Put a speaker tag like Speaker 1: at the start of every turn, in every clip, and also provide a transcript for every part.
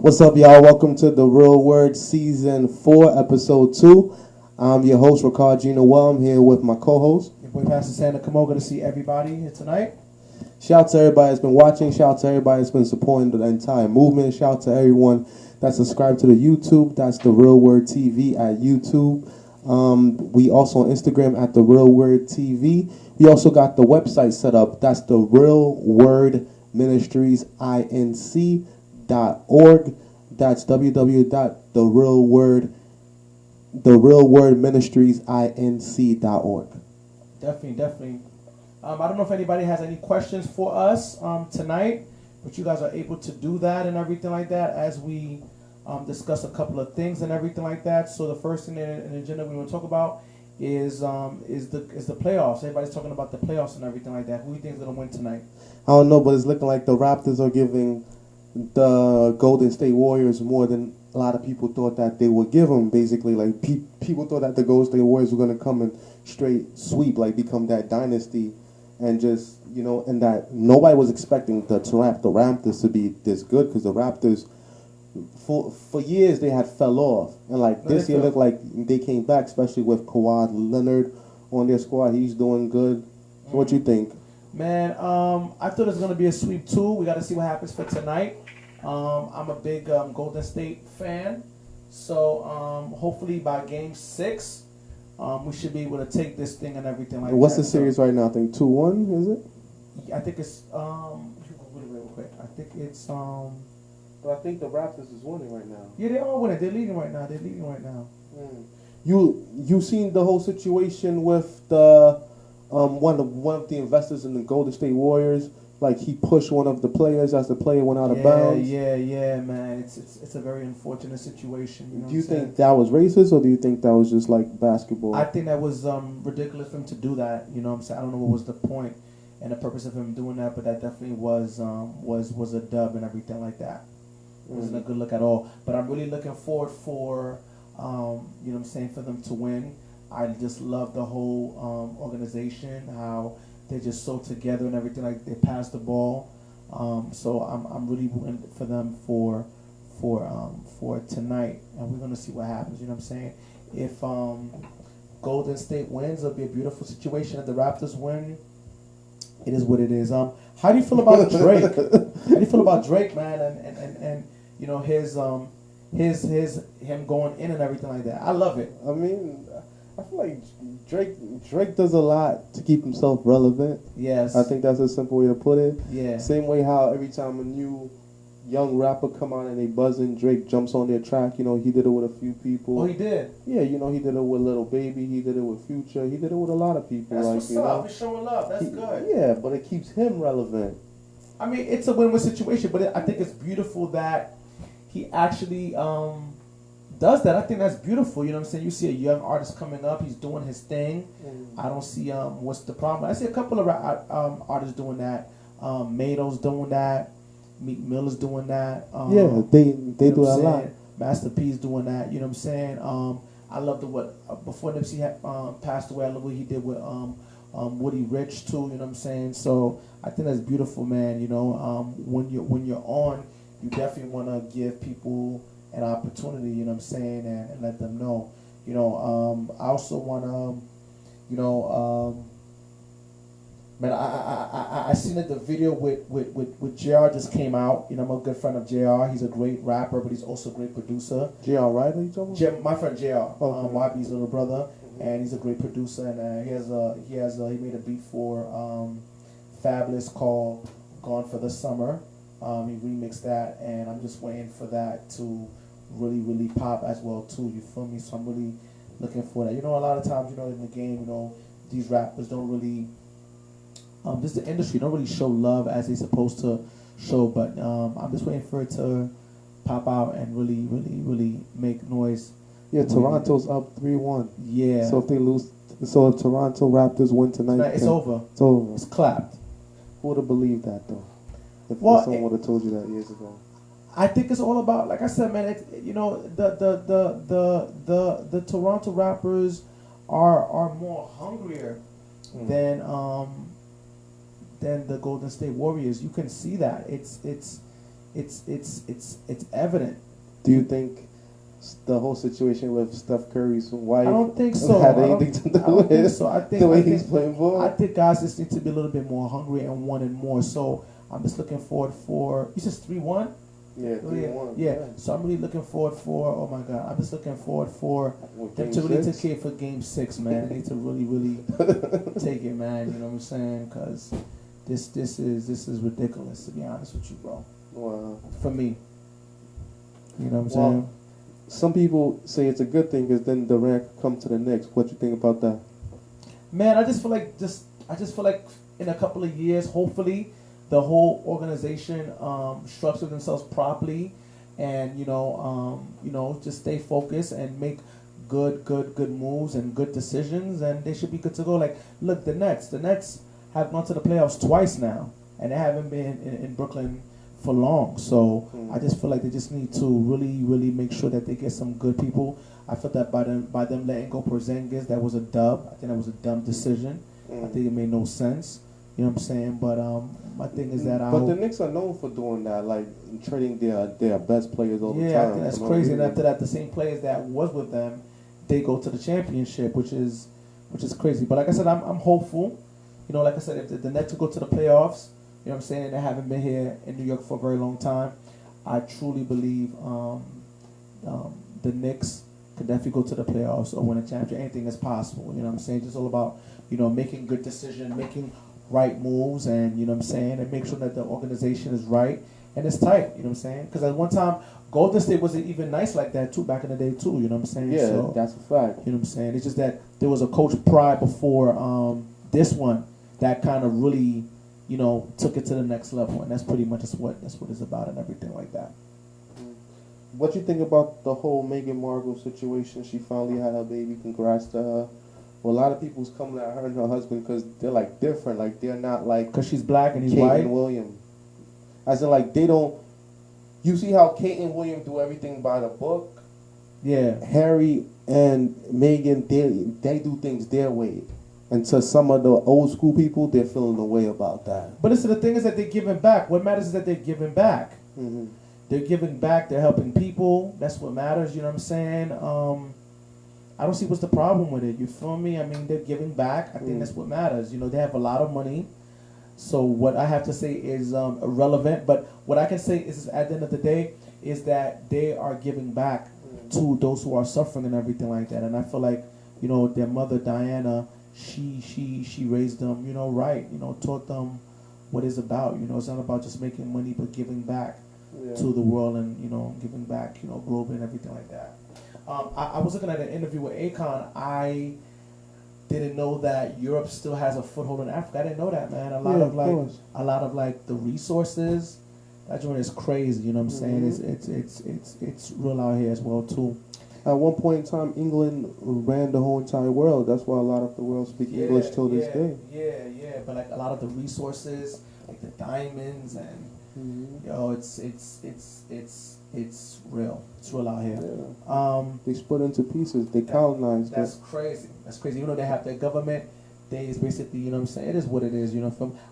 Speaker 1: What's up, y'all? Welcome to The Real Word Season 4, Episode 2. I'm your host, Ricard Gina Well. I'm here with my co-host.
Speaker 2: Your boy Pastor Santa Camoga to see everybody here tonight.
Speaker 1: Shout out to everybody that's been watching. Shout out to everybody that's been supporting the entire movement. Shout out to everyone that's subscribed to the YouTube. That's The Real Word TV at YouTube. We also on Instagram at The Real Word TV. We also got the website set up. That's The Real Word Ministries Inc.org. That's www.therealwordministriesinc.org.
Speaker 2: Definitely. I don't know if anybody has any questions for us tonight, but you guys are able to do that and everything like that as we discuss a couple of things and everything like that. So the first thing in the agenda we want to talk about is the playoffs. Everybody's talking about the playoffs and everything like that. Who do you think is going to win tonight?
Speaker 1: I don't know, but it's looking like the Raptors are giving the Golden State Warriors more than a lot of people thought that they would give them. Basically, like people thought that the Golden State Warriors were going to come and straight sweep, like become that dynasty, and just and that nobody was expecting the Raptors to be this good, because the Raptors for years they had fell off, and this year looked like they came back, especially with Kawhi Leonard on their squad. He's doing good. So what you think?
Speaker 2: Man, I thought it was going to be a sweep too. We got to see what happens for tonight. I'm a big Golden State fan, so hopefully by Game 6, we should be able to take this thing and everything like that.
Speaker 1: What's the series right now? I think 2-1, is it?
Speaker 2: I think it's real quick. I think it's
Speaker 1: But I think the Raptors is winning right now.
Speaker 2: Yeah, they are winning. They're leading right now.
Speaker 1: You seen the whole situation with the one of the investors in the Golden State Warriors? Like, he pushed one of the players as the player went out of bounds.
Speaker 2: Yeah, man. It's a very unfortunate situation.
Speaker 1: Do you think that was racist, or do you think that was just like basketball?
Speaker 2: I think that was ridiculous for him to do that. You know what I'm saying? I don't know what was the point and the purpose of him doing that, but that definitely was a dub and everything like that. It wasn't a good look at all. But I'm really looking forward for for them to win. I just love the whole organization, how they're just so together and everything. Like, they pass the ball. So I'm really rooting for them for tonight, and we're gonna see what happens. You know what I'm saying? If Golden State wins, it'll be a beautiful situation. If the Raptors win, it is what it is. How do you feel about Drake? How do you feel about Drake, man? And him going in and everything like that. I love it.
Speaker 1: I mean, I feel like Drake does a lot to keep himself relevant.
Speaker 2: Yes.
Speaker 1: I think that's a simple way to put it.
Speaker 2: Yeah.
Speaker 1: Same way how every time a new young rapper come out and they buzzing, Drake jumps on their track. He did it with a few people.
Speaker 2: Oh, he did?
Speaker 1: Yeah, he did it with Lil Baby. He did it with Future. He did it with a lot of people.
Speaker 2: That's what's up. He's showing love. That's good.
Speaker 1: Yeah, but it keeps him relevant.
Speaker 2: I mean, it's a win-win situation, but I think it's beautiful that he actually does that. I think that's beautiful. You know what I'm saying? You see a young artist coming up. He's doing his thing. I don't see what's the problem. I see a couple of artists doing that. Mado's doing that. Meek Miller's doing that.
Speaker 1: Yeah, they do a lot.
Speaker 2: Master P's doing that. You know what I'm saying? I love before Nipsey had passed away. I love what he did with Woody Rich too. You know what I'm saying? So I think that's beautiful, man. When you're on, you definitely want to give people an opportunity. You know what I'm saying, and let them know. I also want to, man, I seen that the video with JR just came out. I'm a good friend of JR. He's a great rapper, but he's also a great producer.
Speaker 1: JR Riley, you talking about?
Speaker 2: My friend JR,
Speaker 1: okay.
Speaker 2: YB's little brother, and he's a great producer. And he made a beat for Fabulous called "Gone for the Summer." He remixed that, and I'm just waiting for that to really, really pop as well too. You feel me? So I'm really looking for that. A lot of times, in the game, these rappers don't really. This is the industry. Don't really show love as they're supposed to show, but I'm just waiting for it to pop out and really, really, really make noise.
Speaker 1: Yeah, Toronto's up 3-1.
Speaker 2: Yeah.
Speaker 1: So if Toronto Raptors win tonight,
Speaker 2: it's over.
Speaker 1: It's over.
Speaker 2: It's clapped.
Speaker 1: Who would have believed that though? If someone would have told you that years ago.
Speaker 2: I think it's all about, like I said, man. The Toronto Raptors are more hungrier than the Golden State Warriors. You can see that. It's it's evident.
Speaker 1: Do you think the whole situation with Steph Curry's wife
Speaker 2: I don't think so.
Speaker 1: had anything to do
Speaker 2: I don't think
Speaker 1: with
Speaker 2: so.
Speaker 1: the way he's playing ball?
Speaker 2: I think guys just need to be a little bit more hungry and wanting more. So I'm just looking forward for. You said 3-1.
Speaker 1: Yeah, 3-1.
Speaker 2: Yeah. So I'm really looking forward for. Oh my God, I'm just looking forward for them to really take it for Game 6, man. They need to really take it, man. You know what I'm saying? Because this is ridiculous, to be honest with you, bro.
Speaker 1: Wow.
Speaker 2: For me. You know what I'm saying?
Speaker 1: Some people say it's a good thing because then Durant come to the Knicks. What you think about that?
Speaker 2: Man, I just feel like in a couple of years, hopefully, the whole organization structure themselves properly, and just stay focused and make good moves and good decisions, and they should be good to go. Like, look, the Nets have gone to the playoffs twice now, and they haven't been in Brooklyn for long. So I just feel like they just need to really make sure that they get some good people. I felt that by them letting go Porzingis, that was a dub. I think that was a dumb decision. I think it made no sense. You know what I'm saying? But my thing is that
Speaker 1: But the Knicks are known for doing that, like trading their best players all the time.
Speaker 2: Yeah, I think that's crazy. And after that, the same players that was with them, they go to the championship, which is crazy. But like I said, I'm hopeful. You know, like I said, if the Nets go to the playoffs, you know what I'm saying, they haven't been here in New York for a very long time, I truly believe the Knicks could definitely go to the playoffs or win a championship. Anything is possible. You know what I'm saying? Just all about, making good decisions, making right moves, and, you know what I'm saying, and make sure that the organization is right and it's tight. You know what I'm saying? Because at one time, Golden State wasn't even nice like that, too, back in the day, too. You know what I'm saying?
Speaker 1: Yeah,
Speaker 2: so,
Speaker 1: that's a fact.
Speaker 2: You know what I'm saying? It's just that there was a coach prior before this one that kind of really, took it to the next level, and that's pretty much what it's about and everything like that.
Speaker 1: What you think about the whole Meghan Markle situation? She finally had her baby. Congrats to her. Well, a lot of people's coming at her and her husband because they're like different. Like they're not like
Speaker 2: because she's black and he's
Speaker 1: Kate
Speaker 2: white.
Speaker 1: And William, as in like they don't. You see how Kate and William do everything by the book.
Speaker 2: Yeah.
Speaker 1: Harry and Meghan, they do things their way. And to some of the old school people, they're feeling the way about that.
Speaker 2: But listen, the thing is that they're giving back. What matters is that they're giving back.
Speaker 1: Mm-hmm.
Speaker 2: They're giving back. They're helping people. That's what matters. You know what I'm saying? I don't see what's the problem with it. You feel me? I mean, they're giving back. I think that's what matters. They have a lot of money. So what I have to say is irrelevant. But what I can say is at the end of the day is that they are giving back to those who are suffering and everything like that. And I feel like, their mother, Diana, she raised them, right. Taught them what it's about. It's not about just making money, but giving back to the world and, giving back, globally and everything like that. I was looking at an interview with Akon. I didn't know that Europe still has a foothold in Africa. I didn't know that, man. A lot of the resources. That joint is crazy. You know what I'm saying? It's real out here as well too.
Speaker 1: At one point in time, England ran the whole entire world. That's why a lot of the world speak English till this day.
Speaker 2: Yeah. But like a lot of the resources, like the diamonds and it's real. It's real out here.
Speaker 1: Yeah. They split into pieces. They colonized.
Speaker 2: That's crazy. That's crazy. They have their government. They is basically, what I'm saying. It is what it is.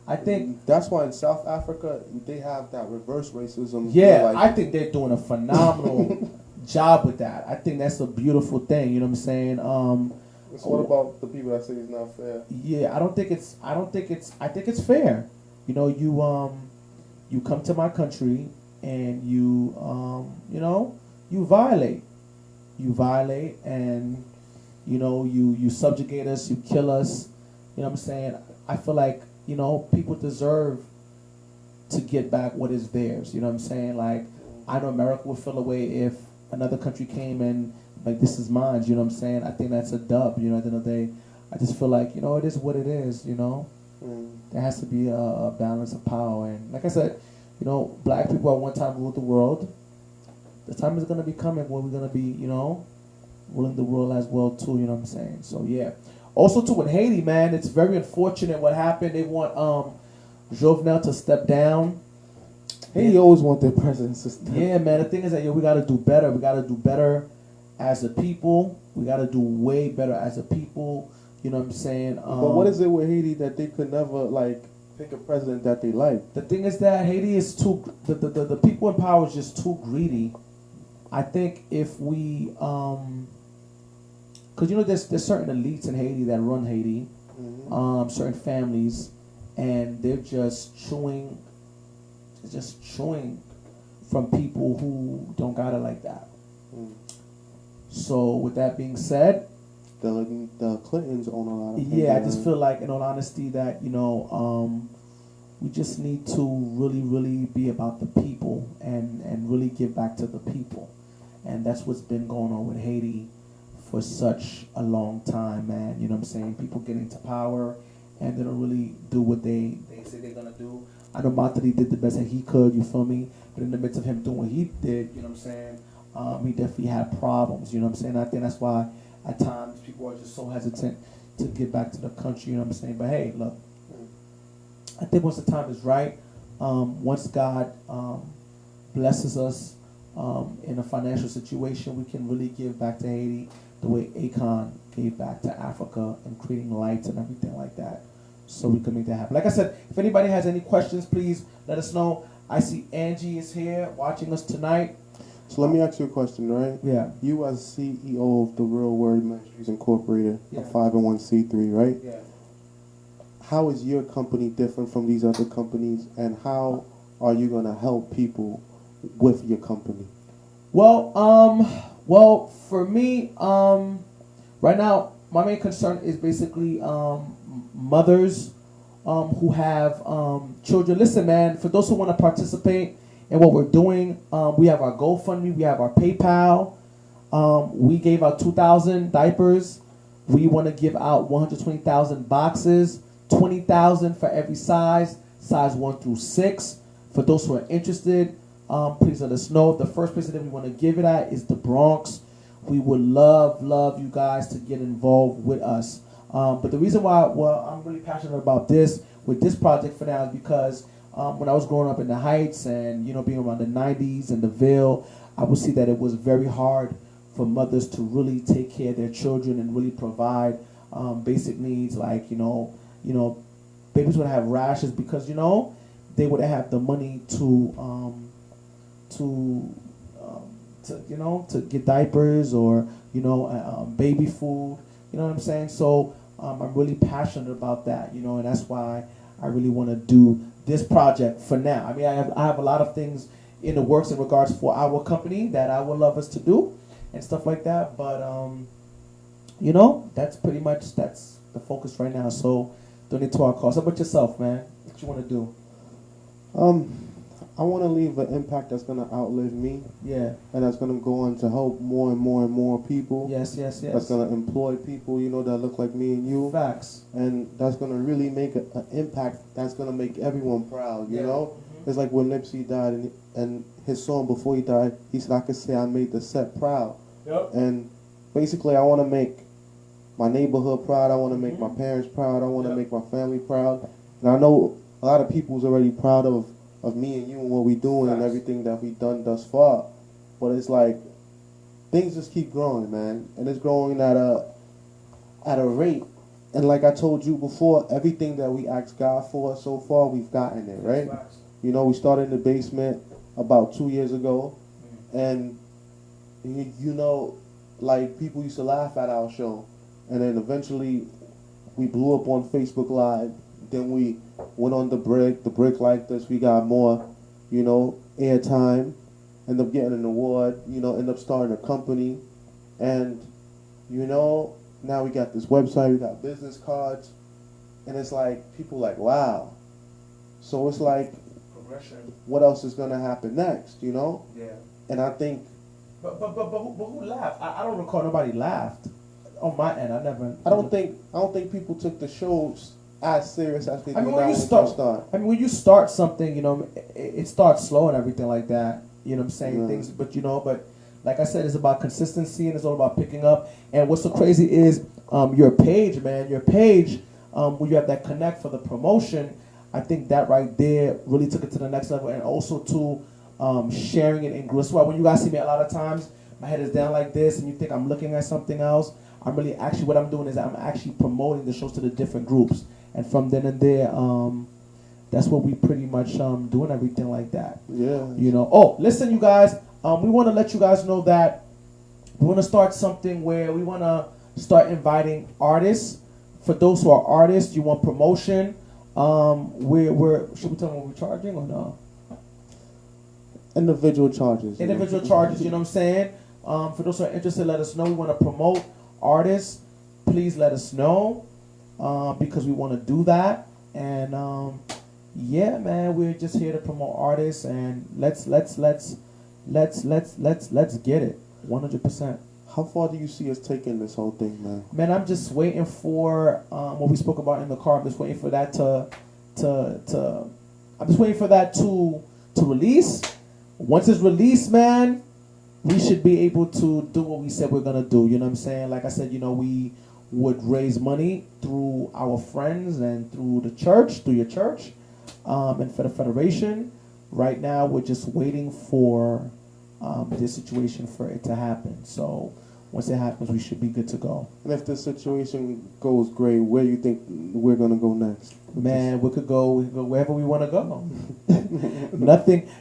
Speaker 2: I think
Speaker 1: that's why in South Africa they have that reverse racism.
Speaker 2: Yeah, I think they're doing a phenomenal job with that. I think that's a beautiful thing. You know what I'm saying?
Speaker 1: So what about the people that say it's not fair?
Speaker 2: Yeah, I think it's fair. You come to my country and you violate. You violate and you subjugate us, you kill us. You know what I'm saying? I feel like, people deserve to get back what is theirs. You know what I'm saying? Like, I know America would feel a way if another country came and, like, this is mine. You know what I'm saying? I think that's a dub. At the end of the day, I just feel like, it is what it is, There has to be a balance of power. And like I said, black people at one time ruled the world. The time is going to be coming when we're going to be, ruling the world as well, too. You know what I'm saying? So, yeah. Also, too, with Haiti, man, it's very unfortunate what happened. They want Jovenel to step down.
Speaker 1: Haiti always want their president to step down.
Speaker 2: Yeah, man. The thing is that, we got to do better. We got to do better as a people. We got to do way better as a people. You know what I'm saying?
Speaker 1: But what is it with Haiti that they could never, like, pick a president that they like.
Speaker 2: The thing is that Haiti is too, the people in power is just too greedy. I think if we, because you know there's certain elites in Haiti that run Haiti, certain families, and they're just chewing from people who don't got it like that. So with that being said,
Speaker 1: the Clintons own a lot of things.
Speaker 2: yeah, I just feel like, in all honesty, that we just need to really be about the people and really give back to the people, and that's what's been going on with Haiti for such a long time, man. You know what I'm saying? People get into power and they don't really do what they say they're gonna do. I know Matari did the best that he could, you feel me? But in the midst of him doing what he did, you know what I'm saying, he definitely had problems, you know what I'm saying? I think that's why at times people are just so hesitant to get back to the country, you know what I'm saying? But hey, look, I think once the time is right, once God blesses us in a financial situation, we can really give back to Haiti the way Akon gave back to Africa and creating lights and everything like that. So we can make that happen. Like I said, if anybody has any questions, please let us know. I see Angie is here watching us tonight.
Speaker 1: So let me ask you a question, right?
Speaker 2: Yeah.
Speaker 1: You as CEO of the Real Word Ministries Incorporated,
Speaker 2: Yeah.
Speaker 1: a 501c3, right?
Speaker 2: Yeah.
Speaker 1: How is your company different from these other companies, and how are you going to help people with your company?
Speaker 2: Well, for me, right now, my main concern is basically mothers who have children. Listen, man, for those who want to participate in what we're doing, we have our GoFundMe, we have our PayPal. We gave out 2,000 diapers. We want to give out 120,000 boxes, 20,000 for every size 1 through 6. For those who are interested, please let us know. The first place that we want to give it at is the Bronx. We would love you guys to get involved with us. But the reason why, I'm really passionate about this, with this project for now, is because when I was growing up in the Heights and, being around the 90s and the Ville, I would see that it was very hard for mothers to really take care of their children and really provide basic needs like, babies would have rashes because, they would have the money to get diapers or, baby food, you know what I'm saying? So I'm really passionate about that, and that's why I really want to do this project for now. I mean, I have a lot of things in the works in regards for our company that I would love us to do and stuff like that. But, that's pretty much, that's the focus right now. So donate to our cause. How about yourself, man? What you want to do?
Speaker 1: I want to leave an impact that's going to outlive me.
Speaker 2: Yeah.
Speaker 1: And that's going to go on to help more and more people.
Speaker 2: Yes.
Speaker 1: That's going to employ people, that look like me and you.
Speaker 2: Facts.
Speaker 1: And that's going to really make an impact that's going to make everyone proud, you know? Mm-hmm. It's like when Nipsey died and his song before he died, he said, I could say I made the set proud.
Speaker 2: Yep.
Speaker 1: And basically I want to make my neighborhood proud. I want to make my parents proud. I want to make my family proud. And I know a lot of people's already proud of me and you and what we doing and everything that we've done thus far. But it's like things just keep growing, man. And it's growing at a rate. And like I told you before, everything that we asked God for so far, we've gotten it, right? We started in the basement about 2 years ago. And, like people used to laugh at our show. And then eventually we blew up on Facebook Live. Then we went on the brick liked us. We got more, airtime. End up getting an award, end up starting a company. And, now we got this website, we got business cards. And it's like, people like, wow. So it's like,
Speaker 2: Progression.
Speaker 1: What else is going to happen next,
Speaker 2: Yeah.
Speaker 1: And I think.
Speaker 2: But who laughed? I don't recall nobody laughed. On my end,
Speaker 1: I don't think people took the shows as serious as they do now
Speaker 2: when you start. I mean, when you start something, it starts slow and everything like that. You know what I'm saying? Things, but but like I said, it's about consistency and it's all about picking up. And what's so crazy is your page, man. Your page, when you have that connect for the promotion, I think that right there really took it to the next level. And also to sharing it in groups. That's why when you guys see me a lot of times, my head is down like this, and you think I'm looking at something else. I'm really actually what I'm doing is I'm actually promoting the shows to the different groups. And from then and there, that's what we pretty much do and everything like that.
Speaker 1: Yeah.
Speaker 2: You know. Oh, listen, you guys. We want to let you guys know that we want to start something where we want to start inviting artists. For those who are artists, you want promotion. We're should we tell them what we're charging or no?
Speaker 1: Individual charges.
Speaker 2: Individual charges. You know what I'm saying? For those who are interested, let us know. We want to promote artists. Please let us know because we want to do that. And yeah, man, we're just here to promote artists and let's get it 100%.
Speaker 1: How far do you see us taking this whole thing, man?
Speaker 2: Man, I'm just waiting for what we spoke about in the car. I'm just waiting for that I'm just waiting for that to release. Once it's released, man, we should be able to do what we said we're gonna do. You know what I'm saying? Like I said, you know, we would raise money through our friends and through the church, through your church, and for the federation. Right now, we're just waiting for this situation for it to happen. So once it happens, we should be good to go.
Speaker 1: And if the situation goes great, where do you think we're gonna go next?
Speaker 2: Man, we could go wherever we want to go.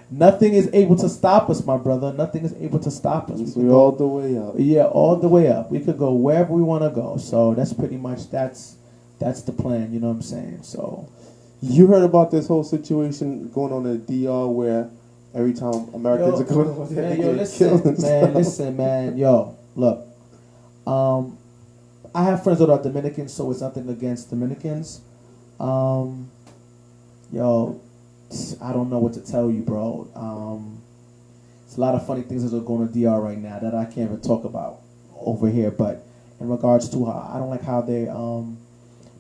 Speaker 2: Nothing is able to stop us, my brother. Nothing is able to stop us.
Speaker 1: We're all the way up.
Speaker 2: Yeah, all the way up. We could go wherever we want to go. So that's pretty much that's the plan. You know what I'm saying? So
Speaker 1: you heard about this whole situation going on in the DR where every time Americans are going over there,
Speaker 2: listen, man. Yo, look. I have friends that are Dominicans, so it's nothing against Dominicans. Yo, I don't know what to tell you, bro. It's a lot of funny things that are going on in DR right now that I can't even talk about over here. But in regards to how I don't like how they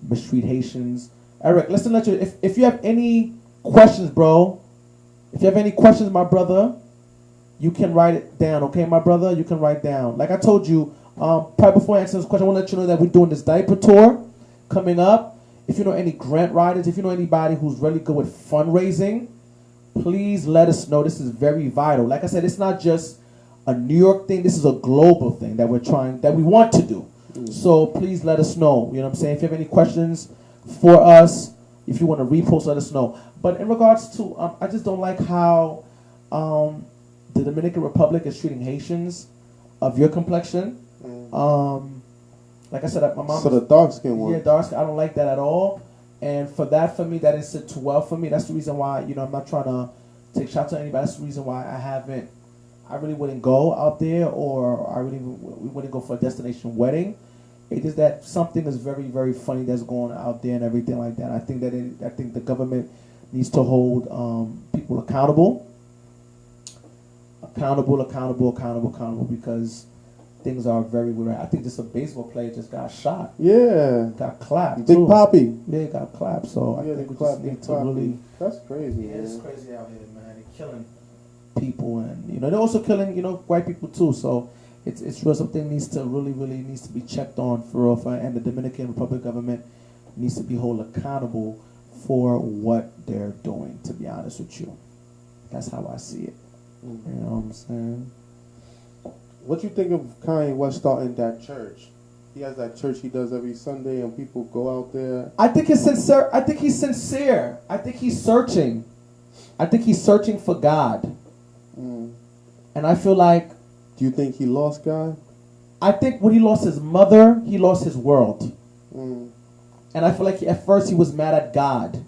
Speaker 2: mistreat Haitians. Eric, listen, if you have any questions, bro. If you have any questions, my brother, you can write it down, okay, my brother? You can write down. Like I told you, probably before I answer this question, I want to let you know that we're doing this diaper tour coming up. If you know any grant writers, if you know anybody who's really good with fundraising, please let us know. This is very vital. Like I said, it's not just a New York thing. This is a global thing that we want to do. So please let us know. You know what I'm saying? If you have any questions for us, if you want to repost, let us know. But in regards to, I just don't like how the Dominican Republic is treating Haitians of your complexion. Like I said, my mom.
Speaker 1: So the dark skin one.
Speaker 2: Yeah, dark skin. I don't like that at all. And for me, that didn't sit too well for me. That's the reason why, you know, I'm not trying to take shots at anybody. That's the reason why I really wouldn't go out there, or we wouldn't go for a destination wedding. It is that something is very, very funny that's going out there and everything like that. I think the government needs to hold people accountable, because things are very weird. I think just a baseball player just got shot.
Speaker 1: Yeah.
Speaker 2: Got clapped.
Speaker 1: Big Poppy.
Speaker 2: Yeah, got clapped. So I think we just need to really.
Speaker 1: That's crazy.
Speaker 2: Yeah,
Speaker 1: man.
Speaker 2: it's crazy out here, man. They're killing people, and you know they're also killing white people too. So it's real. Something needs to really needs to be checked on for real. And the Dominican Republic government needs to be held accountable for what they're doing. To be honest with you, that's how I see it. You know what I'm saying?
Speaker 1: What you think of Kanye West starting that church? He has that church he does every Sunday, and people go out there.
Speaker 2: I think he's sincere. I think he's searching. I think he's searching for God. And I feel like.
Speaker 1: Do you think he lost God?
Speaker 2: I think when he lost his mother, he lost his world. And I feel like at first he was mad at God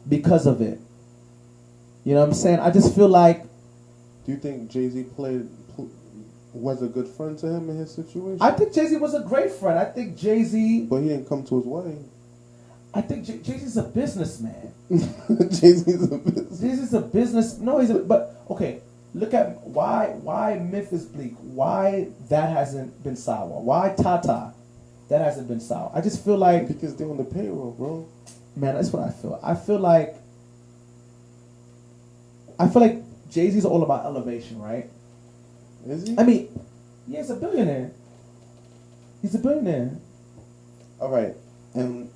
Speaker 2: because of it. You know what I'm saying? I just feel like.
Speaker 1: Do you think Jay-Z was a good friend to him in his situation?
Speaker 2: I think Jay-Z was a great friend. I think Jay-Z.
Speaker 1: But he didn't come to his wedding.
Speaker 2: I think Jay-Z's a businessman.
Speaker 1: Jay-Z's a business.
Speaker 2: Jay-Z's a business. No, but okay. Look at why Memphis Bleak. Why that hasn't been sour. Why Tata, that hasn't been sour. I just feel like
Speaker 1: because they're on the payroll, bro.
Speaker 2: Man, that's what I feel. I feel like Jay-Z's all about elevation, right?
Speaker 1: Is he?
Speaker 2: I mean, yeah, he's a billionaire. He's a billionaire.
Speaker 1: All right, and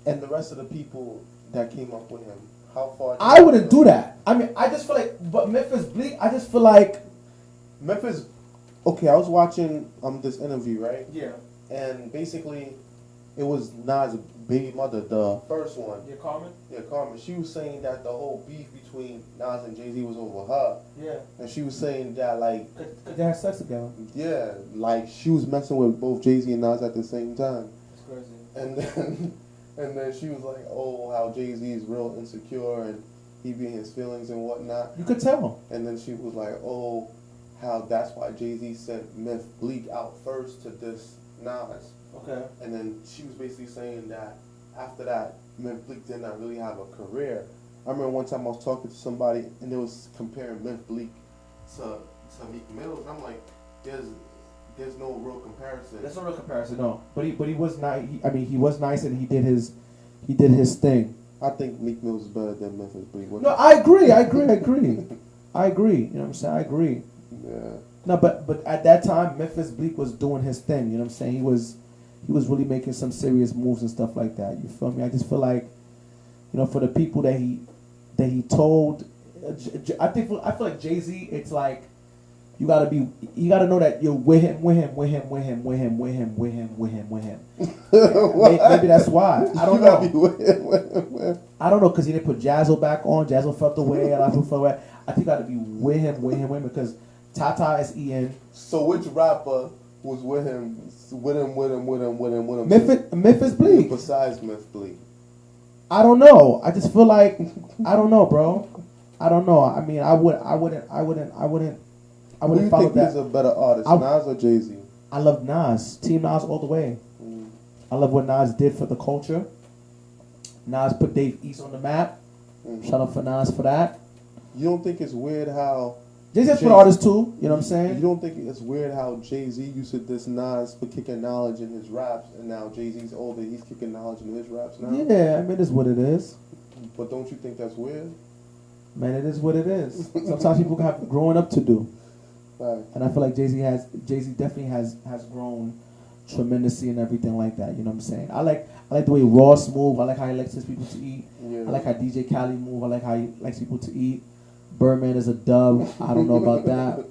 Speaker 1: the rest of the people that came up with him, how far?
Speaker 2: I wouldn't do that. I mean, I just feel like, but Memphis Bleak, I just feel like
Speaker 1: Memphis. Okay, I was watching this interview, right?
Speaker 2: Yeah.
Speaker 1: And basically, it was Nas' baby mother, the first one.
Speaker 2: Yeah, Carmen.
Speaker 1: Yeah, Carmen. She was saying that the whole beef between Nas and Jay-Z was over her.
Speaker 2: Yeah.
Speaker 1: And she was saying that, like...
Speaker 2: Cause they had sex together.
Speaker 1: Yeah, like, she was messing with both Jay-Z and Nas at the same time.
Speaker 2: That's crazy.
Speaker 1: And then... And then she was like, oh, how Jay-Z is real insecure and he be in his feelings and whatnot.
Speaker 2: You could tell.
Speaker 1: And then she was like, oh, how that's why Jay-Z sent Myth Bleak out first to diss Nas.
Speaker 2: Okay.
Speaker 1: And then she was basically saying that after that, Myth Bleak did not really have a career. I remember one time I was talking to somebody and they was comparing Myth Bleak to Meek Mill. And I'm like, there's no real comparison.
Speaker 2: There's no real comparison, no. But he was nice. He was nice and he did his thing.
Speaker 1: I think Meek Mill is better than Memphis Bleak.
Speaker 2: No, I agree. I agree. You know what I'm saying? I agree.
Speaker 1: Yeah.
Speaker 2: No, but at that time, Memphis Bleak was doing his thing. You know what I'm saying? He was really making some serious moves and stuff like that. You feel me? I just feel like, you know, for the people that he told, I feel like Jay-Z. It's like you gotta know that you're with him. Maybe that's why. I don't know. I don't know because he didn't put Jazzo back on. Jazzo felt the way. A lot of people felt the way. I think you gotta be with him because Tata is Ian.
Speaker 1: So which rapper was with him?
Speaker 2: Memphis Bleak.
Speaker 1: Besides Myth Bleak.
Speaker 2: I don't know. I just feel like I don't know, bro. I don't know. I mean, I wouldn't
Speaker 1: Who do you
Speaker 2: follow
Speaker 1: think
Speaker 2: that.
Speaker 1: is a better artist, Nas or Jay-Z?
Speaker 2: I love Nas. Team Nas all the way. I love what Nas did for the culture. Nas put Dave East on the map. Shout out for Nas for that.
Speaker 1: You don't think it's weird how
Speaker 2: Jay-Z's for artists too, you know what I'm saying?
Speaker 1: You don't think it's weird how Jay-Z used to diss Nas for kicking knowledge in his raps, and now Jay-Z's older, he's kicking knowledge in his raps now?
Speaker 2: Yeah, I mean, it is what it is.
Speaker 1: But don't you think that's weird?
Speaker 2: Man, it is what it is. Sometimes people have growing up to do.
Speaker 1: Right.
Speaker 2: And I feel like Jay-Z definitely has grown tremendously and everything like that, you know what I'm saying? I like the way Ross move. I like how he likes his people to eat.
Speaker 1: Yeah.
Speaker 2: I like how DJ Khaled move. I like how he likes people to eat. Birdman is a dub. I don't know about that.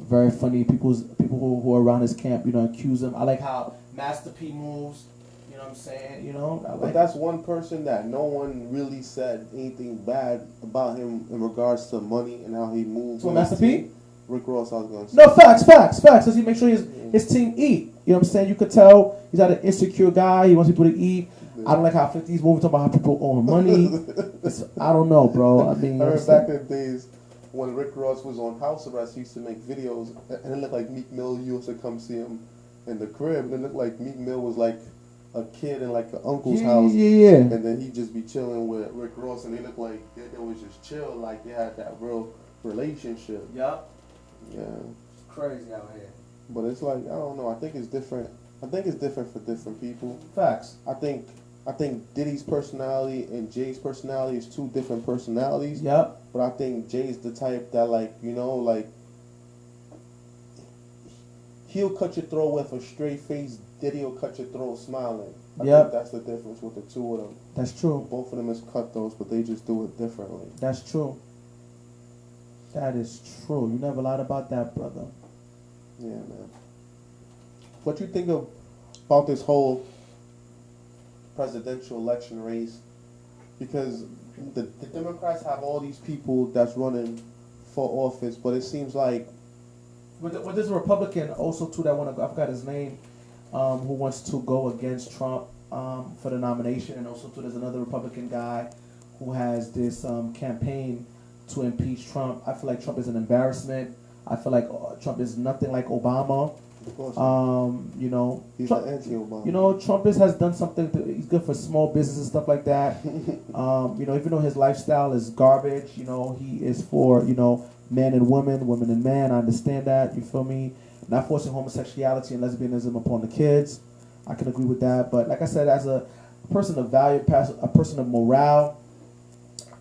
Speaker 2: Very funny. People who are around his camp, you know, accuse him. I like how Master P moves. You know what I'm saying? You know,
Speaker 1: but that's one person that no one really said anything bad about him in regards to money and how he moves.
Speaker 2: So Master P?
Speaker 1: Rick Ross, I was going to say.
Speaker 2: No, facts. Does he make sure his team eat? You know what I'm saying? You could tell he's not an insecure guy. He wants people to eat. Yeah. I don't like how 50's moving, talking about how people own money. I don't know, bro. I mean,
Speaker 1: I remember back in the days when Rick Ross was on house arrest, he used to make videos, and it looked like Meek Mill used to come see him in the crib, and it looked like Meek Mill was like a kid in like an uncle's house.
Speaker 2: Yeah.
Speaker 1: And then he'd just be chilling with Rick Ross, and they looked like they was just chill, like they had that real relationship.
Speaker 2: Yup.
Speaker 1: Yeah.
Speaker 2: It's crazy out here.
Speaker 1: But it's like, I don't know, I think it's different. I think it's different for different people.
Speaker 2: Facts.
Speaker 1: I think Diddy's personality and Jay's personality is two different personalities.
Speaker 2: Yep.
Speaker 1: But I think Jay's the type that, like, you know, like, he'll cut your throat with a straight face. Diddy will cut your throat smiling. I think that's the difference with the two of them.
Speaker 2: That's true.
Speaker 1: Both of them is cutthroats, but they just do it differently.
Speaker 2: That's true. That is true. You never lied about that, brother.
Speaker 1: Yeah, man. What you think about this whole presidential election race? Because the Democrats have all these people that's running for office, but it seems like...
Speaker 2: Well, there's a Republican also, too, that I forgot his name, who wants to go against Trump for the nomination. And also, too, there's another Republican guy who has this campaign to impeach Trump. I feel like Trump is an embarrassment. I feel like Trump is nothing like Obama.
Speaker 1: Of course.
Speaker 2: You know,
Speaker 1: he's
Speaker 2: Trump,
Speaker 1: an anti-Obama. You
Speaker 2: know, Trump has done something. He's good for small business and stuff like that. You know, even though his lifestyle is garbage, you know, he is for, you know, men and women, women and men. I understand that. You feel me? Not forcing homosexuality and lesbianism upon the kids. I can agree with that. But like I said, as a person of value, a person of morale,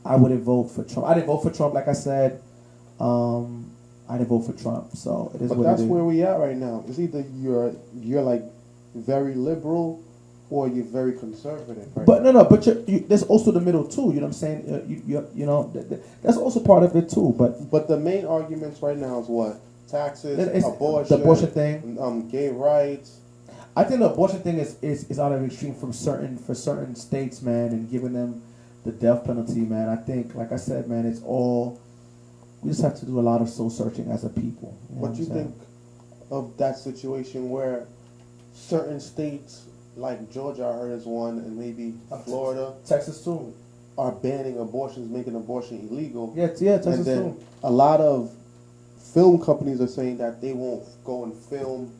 Speaker 2: I wouldn't vote for Trump. I didn't vote for Trump, like I said. I didn't vote for Trump, so it is what it is.
Speaker 1: But that's where we at right now. It's either you're like very liberal or you're very conservative. Right
Speaker 2: but
Speaker 1: now.
Speaker 2: no, but there's also the middle too. You know what I'm saying? You know that's also part of it too. But
Speaker 1: the main arguments right now is what? Taxes,
Speaker 2: it's
Speaker 1: abortion,
Speaker 2: the abortion thing,
Speaker 1: gay rights.
Speaker 2: I think the abortion thing is out of extreme for certain states, man, and giving them the death penalty, man. I think, like I said, man, it's all. We just have to do a lot of soul searching as a people.
Speaker 1: What you think of that situation where certain states, like Georgia, I heard is one, and maybe Florida,
Speaker 2: Texas too,
Speaker 1: are banning abortions, making abortion illegal?
Speaker 2: Yeah, Texas
Speaker 1: and then
Speaker 2: too.
Speaker 1: A lot of film companies are saying that they won't go and film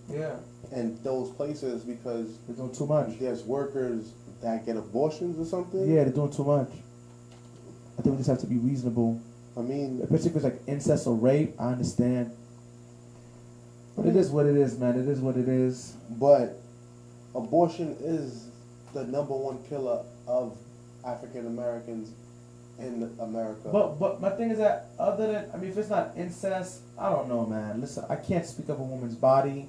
Speaker 1: in those places because
Speaker 2: they're doing too much.
Speaker 1: There's workers that get abortions or something.
Speaker 2: Yeah, they're doing too much. I think we just have to be reasonable.
Speaker 1: I mean,
Speaker 2: especially if it's like incest or rape, I understand. But it is what it is, man. It is what it is.
Speaker 1: But abortion is the #1 killer of African Americans in America.
Speaker 2: But my thing is that other than, I mean, if it's not incest, I don't know, man. Listen, I can't speak of a woman's body.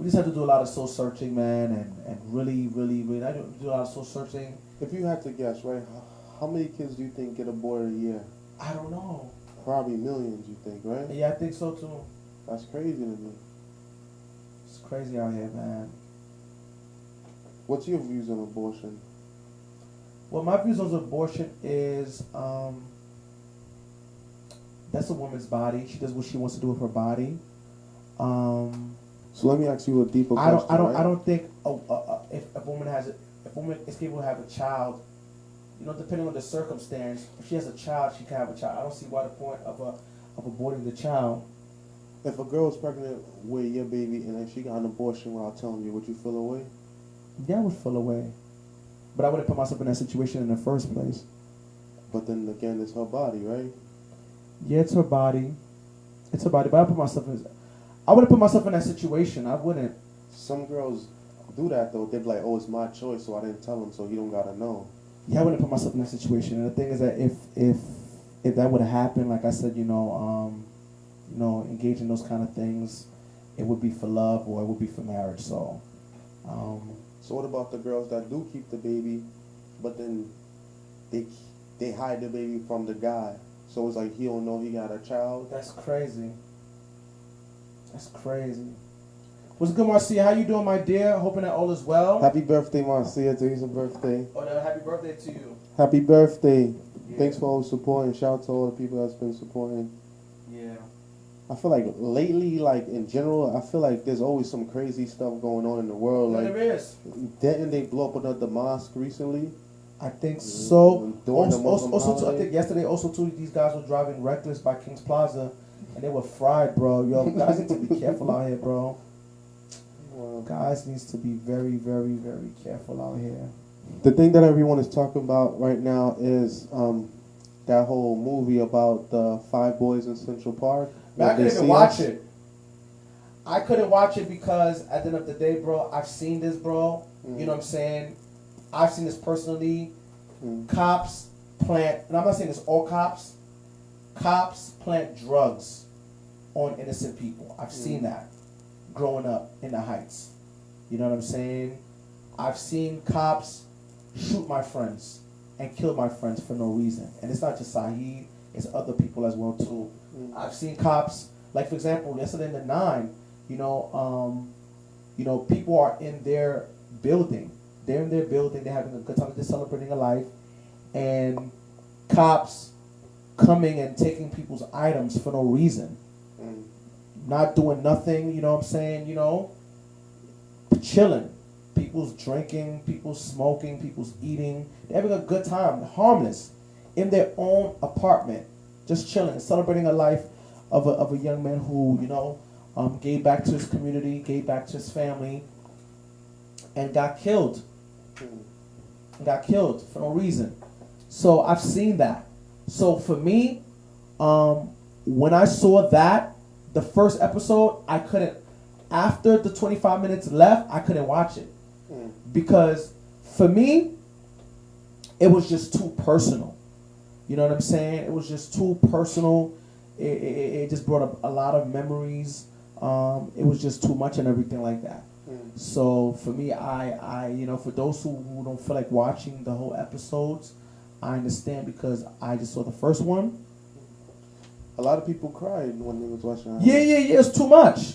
Speaker 2: We just have to do a lot of soul searching, man, and really, I do a lot of soul searching.
Speaker 1: If you had to guess, right, how many kids do you think get aborted a year?
Speaker 2: I don't know.
Speaker 1: Probably millions, you think, right?
Speaker 2: Yeah, I think so too.
Speaker 1: That's crazy to me.
Speaker 2: It's crazy out here, man.
Speaker 1: What's your views on abortion?
Speaker 2: Well, my views on abortion is that's a woman's body. She does what she wants to do with her body.
Speaker 1: So let me ask you a deeper question.
Speaker 2: I don't think if a woman is capable to have a child, you know, depending on the circumstance, if she has a child, she can have a child. I don't see why the point of aborting the child.
Speaker 1: If a girl is pregnant with your baby and then she got an abortion without telling you, would you feel away?
Speaker 2: Yeah, I would feel away. But I wouldn't put myself in that situation in the first place.
Speaker 1: But then again, it's her body, right?
Speaker 2: Yeah, it's her body. It's her body. But I wouldn't put myself in that situation. I wouldn't.
Speaker 1: Some girls do that though. They're like, oh, it's my choice, so I didn't tell him, so he don't gotta know.
Speaker 2: Yeah, I wouldn't put myself in that situation. And the thing is that if that would have happened, like I said, engage in those kind of things, it would be for love or it would be for marriage. So.
Speaker 1: So what about the girls that do keep the baby, but then they hide the baby from the guy? So it's like he don't know he got a child.
Speaker 2: That's crazy. That's crazy. What's good, Marcia? How you doing, my dear? Hoping that all is well.
Speaker 1: Happy birthday, Marcia. Today's your birthday.
Speaker 2: Oh, no, happy birthday to you.
Speaker 1: Happy birthday.
Speaker 2: Yeah.
Speaker 1: Thanks for always supporting. Shout out to all the people that's been supporting.
Speaker 2: Yeah.
Speaker 1: I feel like lately, like in general, I feel like there's always some crazy stuff going on in the world.
Speaker 2: No,
Speaker 1: like,
Speaker 2: there is.
Speaker 1: Didn't they blow up another mosque recently?
Speaker 2: I think so.
Speaker 1: Also,
Speaker 2: I think yesterday, also too, these guys were driving reckless by Kings Plaza, and they were fried, bro. Yo, guys need to be careful out here, bro.
Speaker 1: Well,
Speaker 2: guys needs to be very, very, very careful out here.
Speaker 1: The thing that everyone is talking about right now is that whole movie about the 5 boys in Central Park.
Speaker 2: Man, I couldn't even watch it. I couldn't watch it because at the end of the day, bro, I've seen this, bro. You know what I'm saying? I've seen this personally. Cops plant, and I'm not saying it's all cops. Cops plant drugs on innocent people. I've seen that growing up in the Heights. You know what I'm saying? I've seen cops shoot my friends and kill my friends for no reason. And it's not just Saeed, it's other people as well too. I've seen cops, like for example, yesterday in the 9, people are in their building. They're in their building, they're having a good time, they're celebrating a life, and cops coming and taking people's items for no reason. Not doing nothing, you know what I'm saying, chilling. People's drinking, people's smoking, people's eating. They're having a good time, harmless, in their own apartment, just chilling, celebrating a life of a young man who, gave back to his community, gave back to his family, and got killed. Got killed for no reason. So I've seen that. So for me, when I saw that, the first episode, I couldn't, after the 25 minutes left, I couldn't watch it. Because for me, it was just too personal. You know what I'm saying? It was just too personal. It just brought up a lot of memories. It was just too much and everything like that. So for me, I for those who don't feel like watching the whole episodes, I understand because I just saw the first one.
Speaker 1: A lot of people cried when they was watching.
Speaker 2: Yeah, it's too much.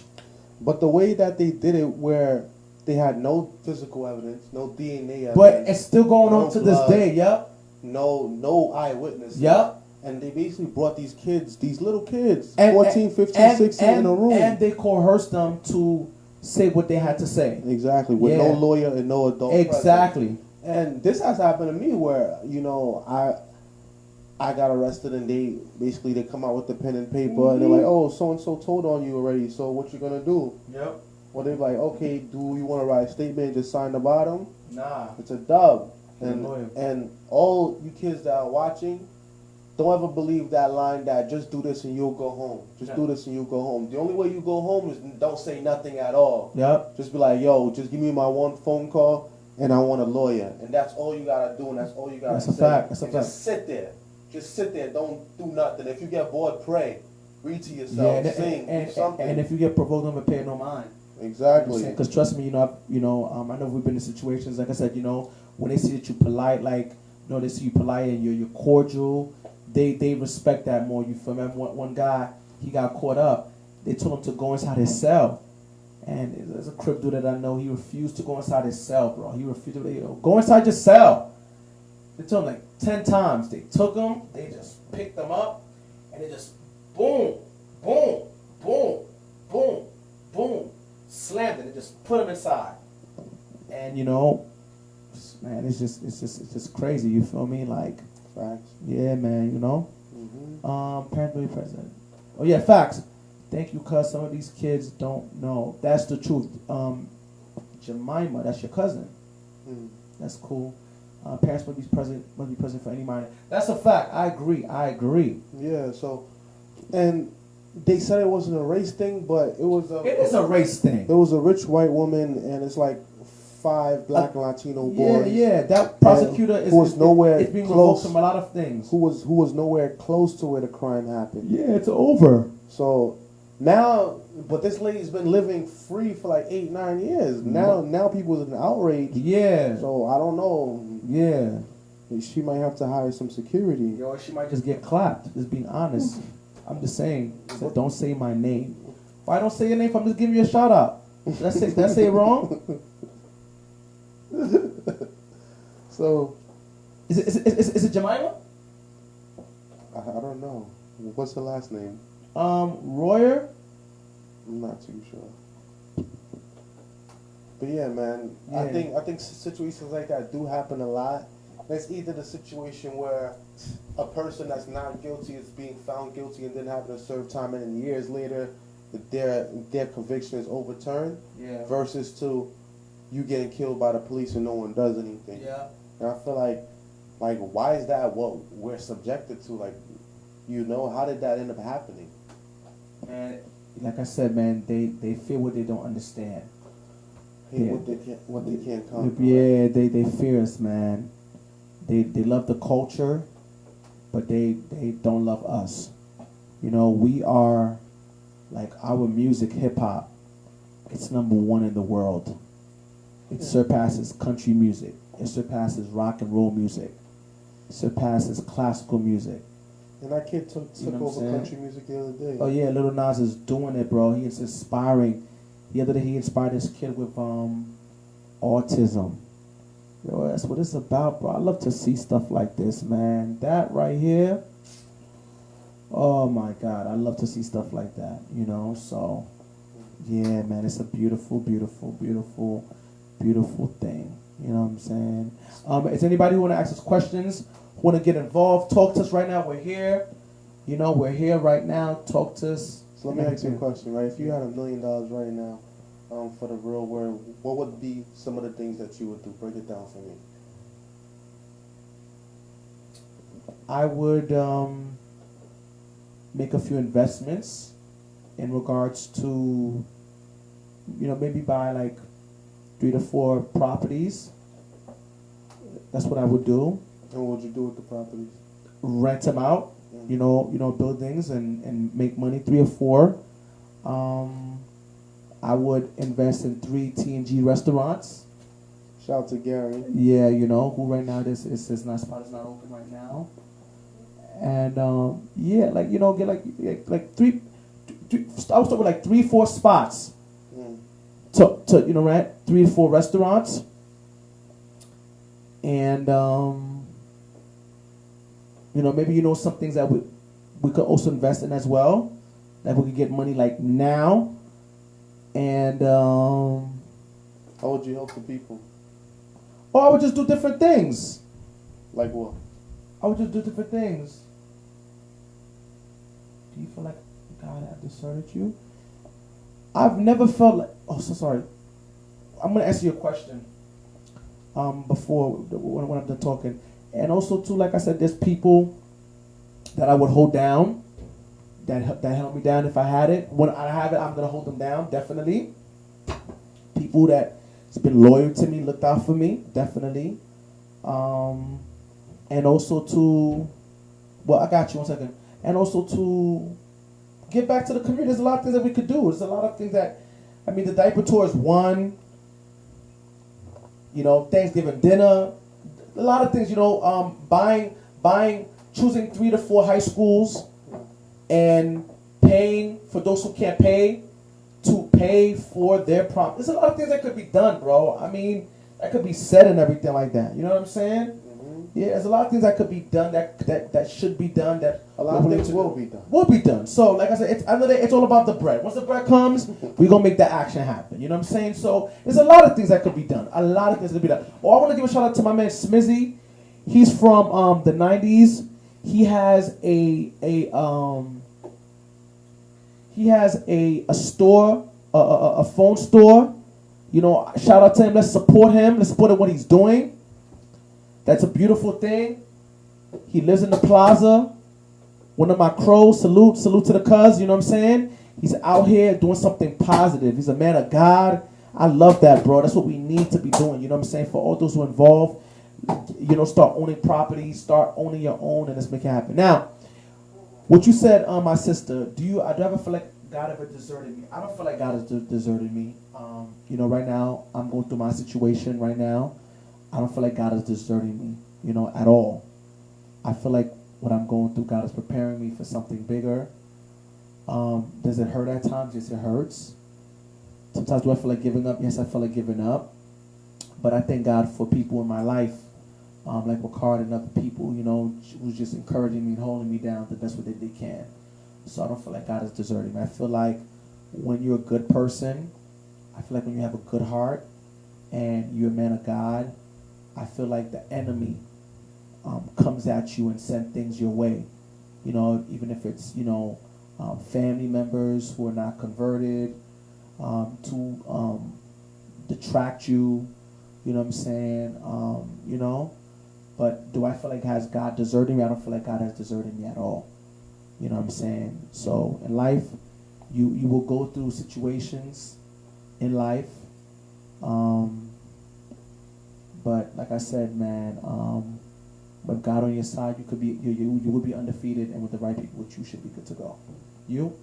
Speaker 1: But the way that they did it, where They had no physical evidence, no DNA evidence.
Speaker 2: But it's still going
Speaker 1: no
Speaker 2: on to
Speaker 1: blood,
Speaker 2: this day. Yep.
Speaker 1: No eyewitnesses.
Speaker 2: Yep.
Speaker 1: And they basically brought these kids, these little kids,
Speaker 2: And,
Speaker 1: 14, 15, 16 in a room.
Speaker 2: And they coerced them to say what they had to say.
Speaker 1: Exactly. With no lawyer and no adult.
Speaker 2: Exactly.
Speaker 1: Present. And this has happened to me where, I got arrested and they come out with the pen and paper and they're like, oh, so-and-so told on you already, so what you going to do?
Speaker 2: Yep.
Speaker 1: Well, they're like, okay, do you want to write a statement and just sign the bottom?
Speaker 2: Nah.
Speaker 1: It's a dub. And all you kids that are watching, don't ever believe that line that just do this and you'll go home. Just do this and you'll go home. The only way you go home is don't say nothing at all.
Speaker 2: Yep.
Speaker 1: Just be like, yo, just give me my one phone call and I want a lawyer. And that's all you got to do and that's all you got to say.
Speaker 2: That's a fact. That's a fact.
Speaker 1: Just sit there. Just sit there. Don't do nothing. If you get bored, pray. Read to yourself. Sing. Do something.
Speaker 2: And if you get provoked, don't pay no mind.
Speaker 1: Exactly.
Speaker 2: Because trust me, I know we've been in situations, like I said, when they see that you're polite, they see you polite and you're cordial, they respect that more. You feel me? One guy, he got caught up. They told him to go inside his cell. And there's a crip dude that I know, he refused to go inside his cell, bro. He refused to go inside your cell. They told him 10 times. They took him, they just picked him up, and they just boom, boom, boom, boom, boom, slammed it and just put him inside. And man, it's just crazy. You feel me?
Speaker 1: Facts.
Speaker 2: Yeah, man.
Speaker 1: Mm-hmm.
Speaker 2: Parents will be present. Oh yeah, facts. Thank you, cuz some of these kids don't know. That's the truth. Jemima, that's your cousin.
Speaker 1: Mm.
Speaker 2: That's cool. Parents must be present for any minor. That's a fact. I agree.
Speaker 1: Yeah. So, and they said it wasn't a race thing, but it was.
Speaker 2: It is a race thing.
Speaker 1: There was a rich white woman, and it's like 5 black and Latino boys.
Speaker 2: Yeah. That prosecutor is being revoked from a lot of things.
Speaker 1: Who was nowhere close to where the crime happened.
Speaker 2: Yeah, it's over.
Speaker 1: So now, but this lady's been living free for 8-9 years. Now people are in outrage.
Speaker 2: Yeah.
Speaker 1: So I don't know.
Speaker 2: Yeah.
Speaker 1: She might have to hire some security.
Speaker 2: Or she might just get clapped. Just being honest. I'm just saying. So don't say my name. If I don't say your name, if I'm just giving you a shout out. Did I say it wrong?
Speaker 1: So,
Speaker 2: is it Jemima?
Speaker 1: I don't know. What's her last name?
Speaker 2: Royer.
Speaker 1: I'm not too sure. But yeah, man, yeah. I think situations like that do happen a lot. It's either the situation where a person that's not guilty is being found guilty and then having to serve time, and then years later, their conviction is overturned.
Speaker 2: Yeah.
Speaker 1: Versus to you getting killed by the police and no one does anything.
Speaker 2: Yeah.
Speaker 1: And I feel like why is that what we're subjected to? How did that end up happening?
Speaker 2: And like I said, man, they fear what they don't understand.
Speaker 1: What they can't comprehend.
Speaker 2: Yeah, they fear us, man. They love the culture, but they don't love us. We are our music, hip hop. It's #1 in the world. It surpasses country music. It surpasses rock and roll music. It surpasses classical music.
Speaker 1: And that kid took over country music the other day.
Speaker 2: Oh yeah, Lil Nas is doing it, bro. He is inspiring. The other day he inspired this kid with autism. Yo, that's what it's about, bro. I love to see stuff like this, man. That right here. Oh my God, I love to see stuff like that. So yeah, man, it's a beautiful, beautiful, beautiful, beautiful thing. You know what I'm saying? Is anybody who want to ask us questions? Want to get involved? Talk to us right now. We're here. We're here right now. Talk to us.
Speaker 1: So let me ask you a question, right? If you had $1 million right now for the real word, what would be some of the things that you would do? Break it down for me.
Speaker 2: I would make a few investments in regards to, maybe buy 3 to 4 properties. That's what I would do.
Speaker 1: And what would you do with the properties?
Speaker 2: Rent them out, buildings and make money. 3 or 4. I would invest in 3 T&G restaurants.
Speaker 1: Shout out to Gary.
Speaker 2: Yeah, who right now this is not spot is not open right now. And get like 3. I would start with 3-4 spots. to right, 3 to 4 restaurants, and maybe some things that we could also invest in as well, that we could get money like now, and
Speaker 1: how would you help the people?
Speaker 2: or I would just do different things.
Speaker 1: Like what?
Speaker 2: I would just do different things. Do you feel like God had deserted you? I've never felt like. Oh, so sorry. I'm gonna answer your question. Before when I'm done talking, and also too, like I said, there's people that I would hold down, that held me down if I had it. When I have it, I'm gonna hold them down, definitely. People that's been loyal to me, looked out for me, definitely. And also to, well, I got you 1 second. And also to give back to the community. There's a lot of things that we could do. There's a lot of things that, the diaper tour is one. Thanksgiving dinner, a lot of things. Choosing 3 to 4 high schools, and paying for those who can't pay to pay for their prom. There's a lot of things that could be done, bro. That could be said and everything like that. You know what I'm saying? Mm-hmm. Yeah, there's a lot of things that could be done that should be done. That
Speaker 1: a lot of things will be done.
Speaker 2: Will be done. So, like I said, it's all about the bread. Once the bread comes, we're gonna make that action happen. You know what I'm saying? So, there's a lot of things that could be done. A lot of things that could be done. Oh, I want to give a shout out to my man Smizzy. He's from the '90s. He has a store, a phone store. Shout out to him. Let's support him. Let's support what he's doing. That's a beautiful thing. He lives in the plaza. One of my crows. Salute to the cuz. You know what I'm saying? He's out here doing something positive. He's a man of God. I love that, bro. That's what we need to be doing. You know what I'm saying? For all those who are involved. Start owning property, start owning your own, and let's make it happen. Now, what you said, my sister, do you ever feel like God ever deserted me? I don't feel like God has deserted me. Right now, I'm going through my situation right now. I don't feel like God is deserting me, at all. I feel like what I'm going through, God is preparing me for something bigger. Does it hurt at times? Yes, it hurts. Sometimes do I feel like giving up? Yes, I feel like giving up. But I thank God for people in my life, like Ricard and other people, who's just encouraging me and holding me down the best way that they can. So I don't feel like God is deserting me. I feel like when you're a good person, I feel like when you have a good heart and you're a man of God, I feel like the enemy comes at you and sends things your way. Even if it's, family members who are not converted, to detract you. You know what I'm saying? But do I feel like has God deserted me? I don't feel like God has deserted me at all. You know what I'm saying? So in life, you will go through situations in life. But like I said, man, with God on your side, you will be undefeated, and with the right people, you should be good to go.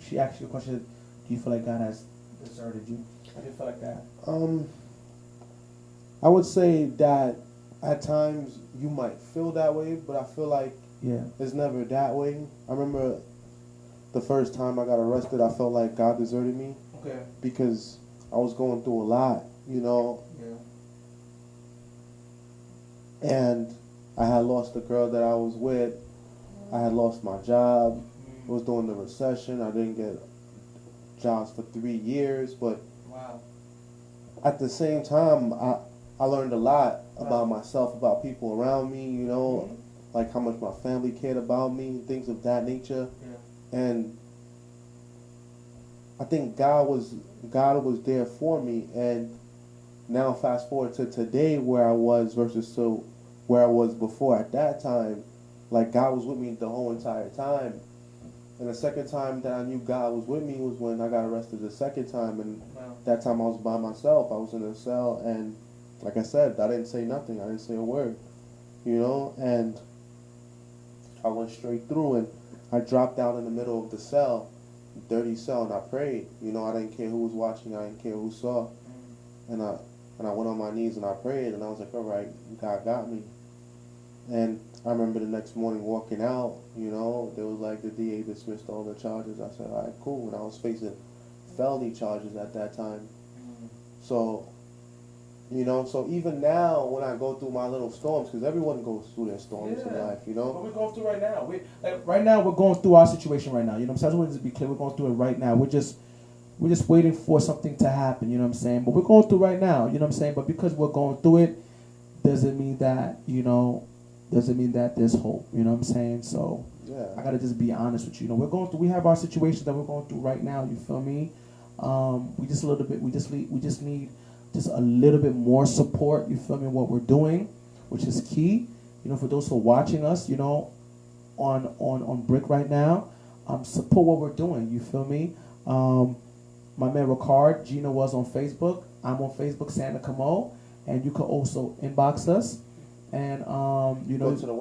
Speaker 2: She asked you a question. Do you feel like God has deserted you? How do you feel like that?
Speaker 1: I would say that at times you might feel that way, but I feel like it's never that way. I remember the first time I got arrested, I felt like God deserted me.
Speaker 2: Okay.
Speaker 1: Because I was going through a lot, Yeah. And I had lost the girl that I was with. I had lost my job. It was during the recession. I didn't get jobs for 3 years, but
Speaker 2: wow.
Speaker 1: At the same time, I learned a lot about myself, about people around me, like how much my family cared about me, things of that nature. Yeah. And I think God was there for me. And now fast forward to today, where I was versus to where I was before. At that time, like God was with me the whole entire time. And the second time that I knew God was with me was when I got arrested the second time. And that time I was by myself. I was in a cell, and like I said, I didn't say nothing. I didn't say a word, and I went straight through, and I dropped down in the middle of the cell, dirty cell, and I prayed. I didn't care who was watching. I didn't care who saw. And I went on my knees and I prayed, and I was like, all right, God got me. And I remember the next morning walking out, there was like the DA dismissed all the charges. I said, all right, cool. And I was facing felony charges at that time. So, you know, so even now when I go through my little storms, because everyone goes through their storms in life, you know.
Speaker 2: What we're going through right now. Right now we're going through our situation right now. You know what I'm saying? I just want to be clear. We're going through it right now. We're just waiting for something to happen. You know what I'm saying? But we're going through right now. You know what I'm saying? But because we're going through it, doesn't mean that there's hope. You know what I'm saying? So
Speaker 1: Yeah.
Speaker 2: I gotta just be honest with you. You know, we have our situations that we're going through right now. You feel me? We just need just a little bit more support. You feel me? What we're doing, which is key. You know, for those who are watching us, you know, on Brick right now, support what we're doing. You feel me? My man Ricard, Gina was on Facebook. I'm on Facebook, Santa Camo, and you can also inbox us. And you know, go to the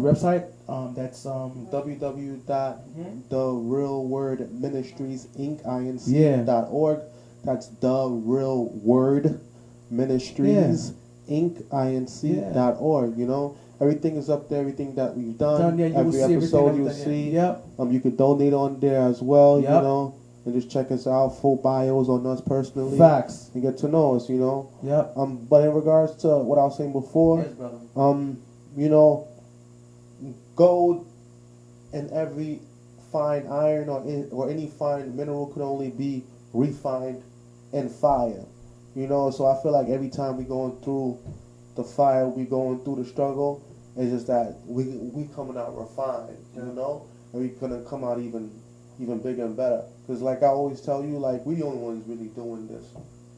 Speaker 2: website. That's
Speaker 1: www.therealwordministriesinc.org. That's therealwordministriesinc.org. You know, everything is up there. Everything that we've done. Every episode you'll see.
Speaker 2: Yep.
Speaker 1: You could donate on there as well.
Speaker 2: Yep.
Speaker 1: You know. And just check us out, full bios on us personally.
Speaker 2: Facts.
Speaker 1: And get to know us, you know.
Speaker 2: Yep.
Speaker 1: But in regards to what I was saying before,
Speaker 2: yes, brother.
Speaker 1: You know, gold and every fine iron or any fine mineral could only be refined in fire. You know, so I feel like every time we going through the fire, we going through the struggle, it's just that we coming out refined, you know, and we gonna come out even bigger and better. Because like I always tell you, like, we the only ones really doing this,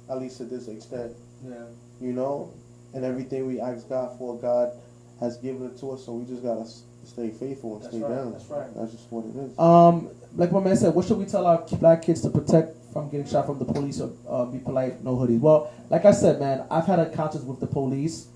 Speaker 1: at least to this extent.
Speaker 2: Yeah.
Speaker 1: You know? And everything we ask God for, God has given it to us, so we just got to stay faithful and stay down.
Speaker 2: That's right.
Speaker 1: That's just what it is.
Speaker 2: Like my man said, what should we tell our black kids to protect from getting shot from the police or be polite, no hoodies? Well, like I said, man, I've had encounters with the police.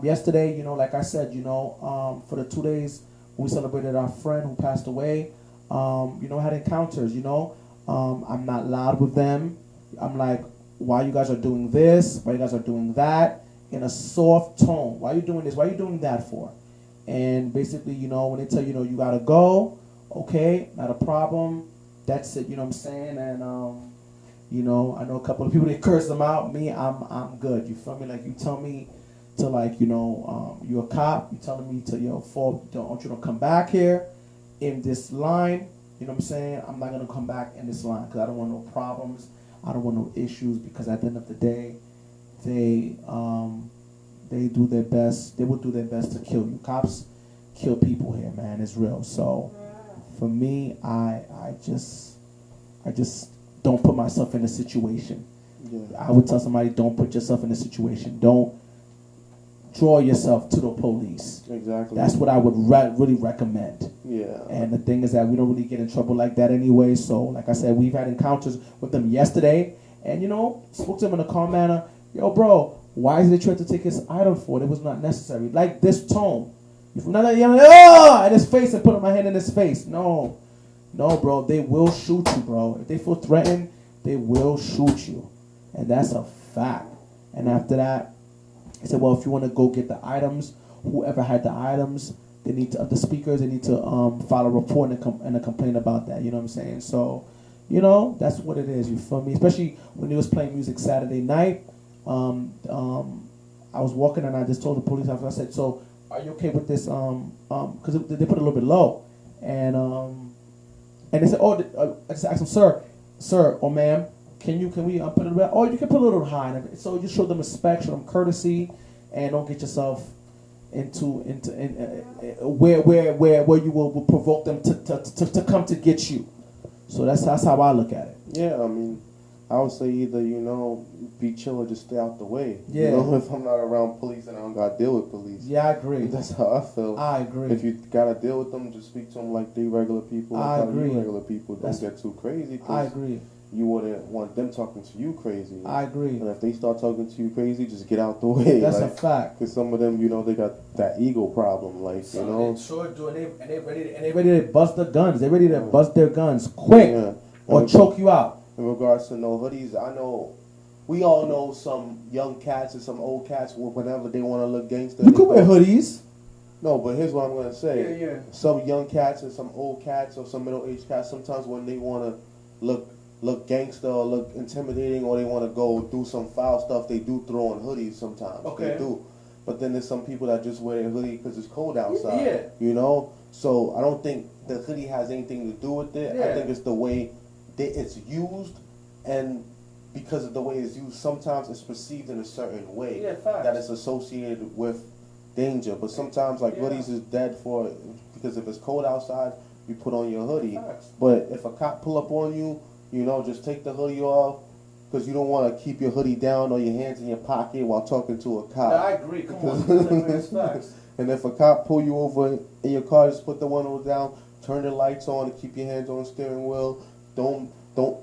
Speaker 2: Yesterday, you know, like I said, you know, for the 2 days we celebrated our friend who passed away. You know, had encounters, you know. I'm not loud with them. I'm like, why you guys are doing this? Why you guys are doing that? In a soft tone. Why are you doing this? Why are you doing that for? And basically, you know, when they tell you, you know, you got to go, okay, not a problem. That's it, you know what I'm saying? And, you know, I know a couple of people, they curse them out. Me, I'm good. You feel me? Like, you tell me to, like, you know, you're a cop. You telling me to, you know, don't you come back here in this line. You know what I'm saying? I'm not going to come back in this line because I don't want no problems. I don't want no issues because at the end of the day, they do their best. They will do their best to kill you. Cops kill people here, man. It's real. So for me, I just don't put myself in a situation.
Speaker 1: Yeah.
Speaker 2: I would tell somebody, don't put yourself in a situation. Don't draw yourself to the police.
Speaker 1: Exactly.
Speaker 2: That's what I would really recommend.
Speaker 1: Yeah.
Speaker 2: And the thing is that we don't really get in trouble like that anyway. So, like I said, we've had encounters with them yesterday. And, you know, spoke to them in a calm manner. Yo, bro, why is they trying to take his item for it? It was not necessary. Like this tone. If not like yelling, oh, at his face and putting my hand in his face. No, bro. They will shoot you, bro. If they feel threatened, they will shoot you. And that's a fact. And after that, I said, well, if you want to go get the items, whoever had the items, they need to, the speakers, they need to file a report and a complaint about that. You know what I'm saying? So, you know, that's what it is. You feel me? Especially when he was playing music Saturday night. I was walking and I just told the police officer, I said, so are you okay with this? Because they put it a little bit low. And they said, oh, I just asked them, sir, or ma'am, can we put it a little bit? Oh, you can put it a little high. So you show them respect, show them courtesy, and don't get yourself into where you will provoke them to come to get you. So that's how I look at it.
Speaker 1: Yeah, I mean, I would say either, you know, be chill or just stay out the way.
Speaker 2: Yeah.
Speaker 1: You know, if I'm not around police and I don't got to deal with police.
Speaker 2: Yeah, I agree.
Speaker 1: That's how I feel.
Speaker 2: I agree.
Speaker 1: If you got to deal with them, just speak to them like they regular people.
Speaker 2: I agree.
Speaker 1: Regular people. Don't get too crazy.
Speaker 2: I agree.
Speaker 1: You wouldn't want them talking to you crazy.
Speaker 2: I agree.
Speaker 1: And if they start talking to you crazy, just get out the way.
Speaker 2: That's a fact.
Speaker 1: Because some of them, you know, they got that ego problem. Like, you know.
Speaker 2: They sure do. And they ready to bust their guns. They ready to bust their guns quick.
Speaker 1: Yeah.
Speaker 2: Or choke you out.
Speaker 1: In regards to no hoodies, I know we all know some young cats and some old cats whenever they want to look gangster.
Speaker 2: You can wear hoodies.
Speaker 1: No, but here's what I'm going to say.
Speaker 2: Yeah.
Speaker 1: Some young cats and some old cats or some middle-aged cats, sometimes when they want to look look gangster or look intimidating, or they want to go do some foul stuff, they do throw on hoodies sometimes.
Speaker 2: Okay.
Speaker 1: They do. But then there's some people that just wear their hoodie because it's cold outside.
Speaker 2: Yeah.
Speaker 1: You know? So I don't think the hoodie has anything to do with it.
Speaker 2: Yeah.
Speaker 1: I think it's the way it's used, and because of the way it's used, sometimes it's perceived in a certain way that it's associated with danger. But sometimes, like, hoodies is dead for, because if it's cold outside, you put on your hoodie. But if a cop pull up on you, you know, just take the hoodie off, because you don't want to keep your hoodie down or your hands in your pocket while talking to a cop.
Speaker 2: No, I agree. Come on.
Speaker 1: And if a cop pull you over in your car, just put the window down, turn the lights on, and keep your hands on the steering wheel. Don't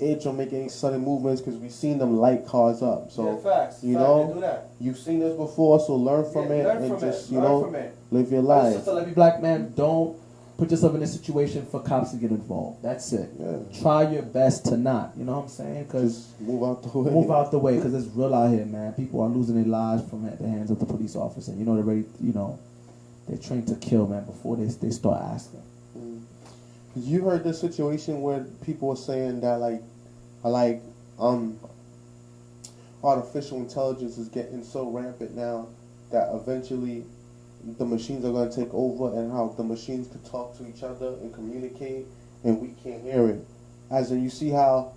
Speaker 1: itch or make any sudden movements, because we've seen them light cars up. So you know, you've seen this before, so learn from it and just live your life.
Speaker 2: Just tell every black man, don't put yourself in a situation for cops to get involved. That's it. Yeah. Try your best to not. You know what I'm saying? Because
Speaker 1: move out the way.
Speaker 2: Move out the way, because it's real out here, man. People are losing their lives from the hands of the police officer. You know, they're ready. You know, they're trained to kill, man, before they start asking.
Speaker 1: You heard this situation where people are saying that artificial intelligence is getting so rampant now that eventually the machines are going to take over, and how the machines could talk to each other and communicate, and we can't hear it. As in, you see how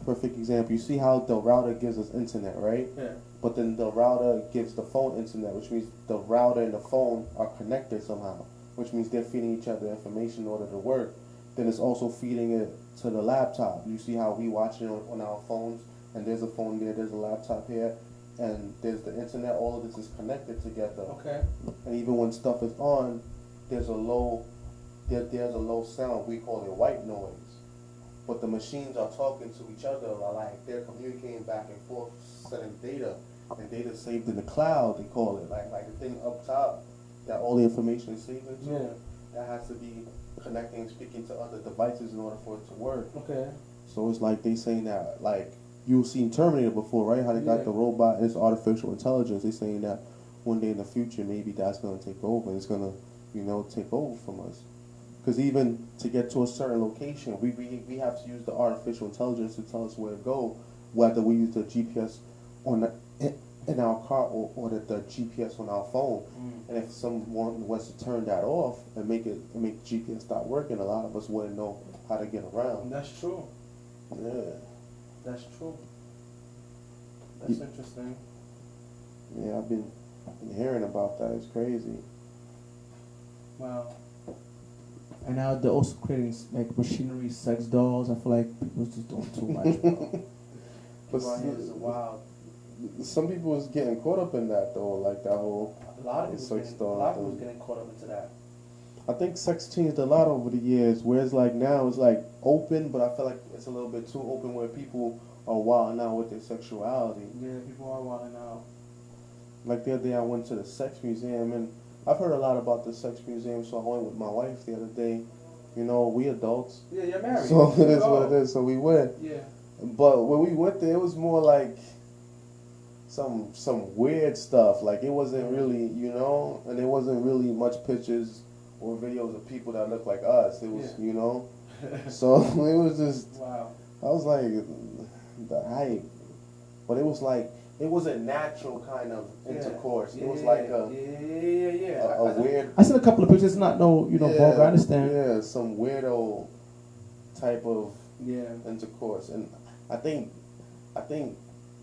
Speaker 1: perfect example. You see how the router gives us internet, right? Yeah. But then the router gives the phone internet, which means the router and the phone are connected somehow, which means they're feeding each other information in order to work. Then it's also feeding it to the laptop. You see how we watch it on our phones, and there's a phone there, there's a laptop here, and there's the internet. All of this is connected together. Okay. And even when stuff is on, there's a low sound. We call it white noise. But the machines are talking to each other, like they're communicating back and forth, sending data, and data saved in the cloud. They call it like the thing up top that all the information is saved into. Yeah. That has to be connecting and speaking to other devices in order for it to work. Okay. So it's like they saying that, like, you've seen Terminator before, right? How they got the robot and it's artificial intelligence. They're saying that one day in the future, maybe that's going to take over. It's going to, take over from us. Because even to get to a certain location, we have to use the artificial intelligence to tell us where to go, whether we use the GPS in our car or the GPS on our phone. And if someone was to turn that off and make GPS stop working, a lot of us wouldn't know how to get around.
Speaker 2: That's true.
Speaker 1: Yeah.
Speaker 2: That's true. That's interesting.
Speaker 1: Yeah, I've been hearing about that. It's crazy.
Speaker 2: Wow. And now they're also creating like machinery sex dolls. I feel like people just doing too much, bro.
Speaker 1: But
Speaker 2: wild.
Speaker 1: Some people was getting caught up in that though, like that whole sex doll.
Speaker 2: A lot of people was getting caught up into that.
Speaker 1: I think sex changed a lot over the years, whereas like now it's like open, but I feel like it's a little bit too open where people are wilding out with their sexuality.
Speaker 2: Yeah, people are wilding out.
Speaker 1: Like the other day I went to the sex museum, and I've heard a lot about the sex museum, so I went with my wife the other day. You know, we adults.
Speaker 2: Yeah, you're married.
Speaker 1: So it is what it is, so we went.
Speaker 2: Yeah.
Speaker 1: But when we went there, it was more like some weird stuff. Like it wasn't really, and there wasn't really much pictures or videos of people that look like us. It was, so it was just, wow. I was like, the hype. But it was like, it wasn't natural kind of intercourse. It was like a weird.
Speaker 2: I seen a couple of pictures, not vulgar, I understand.
Speaker 1: Yeah, some weirdo type of intercourse. And I think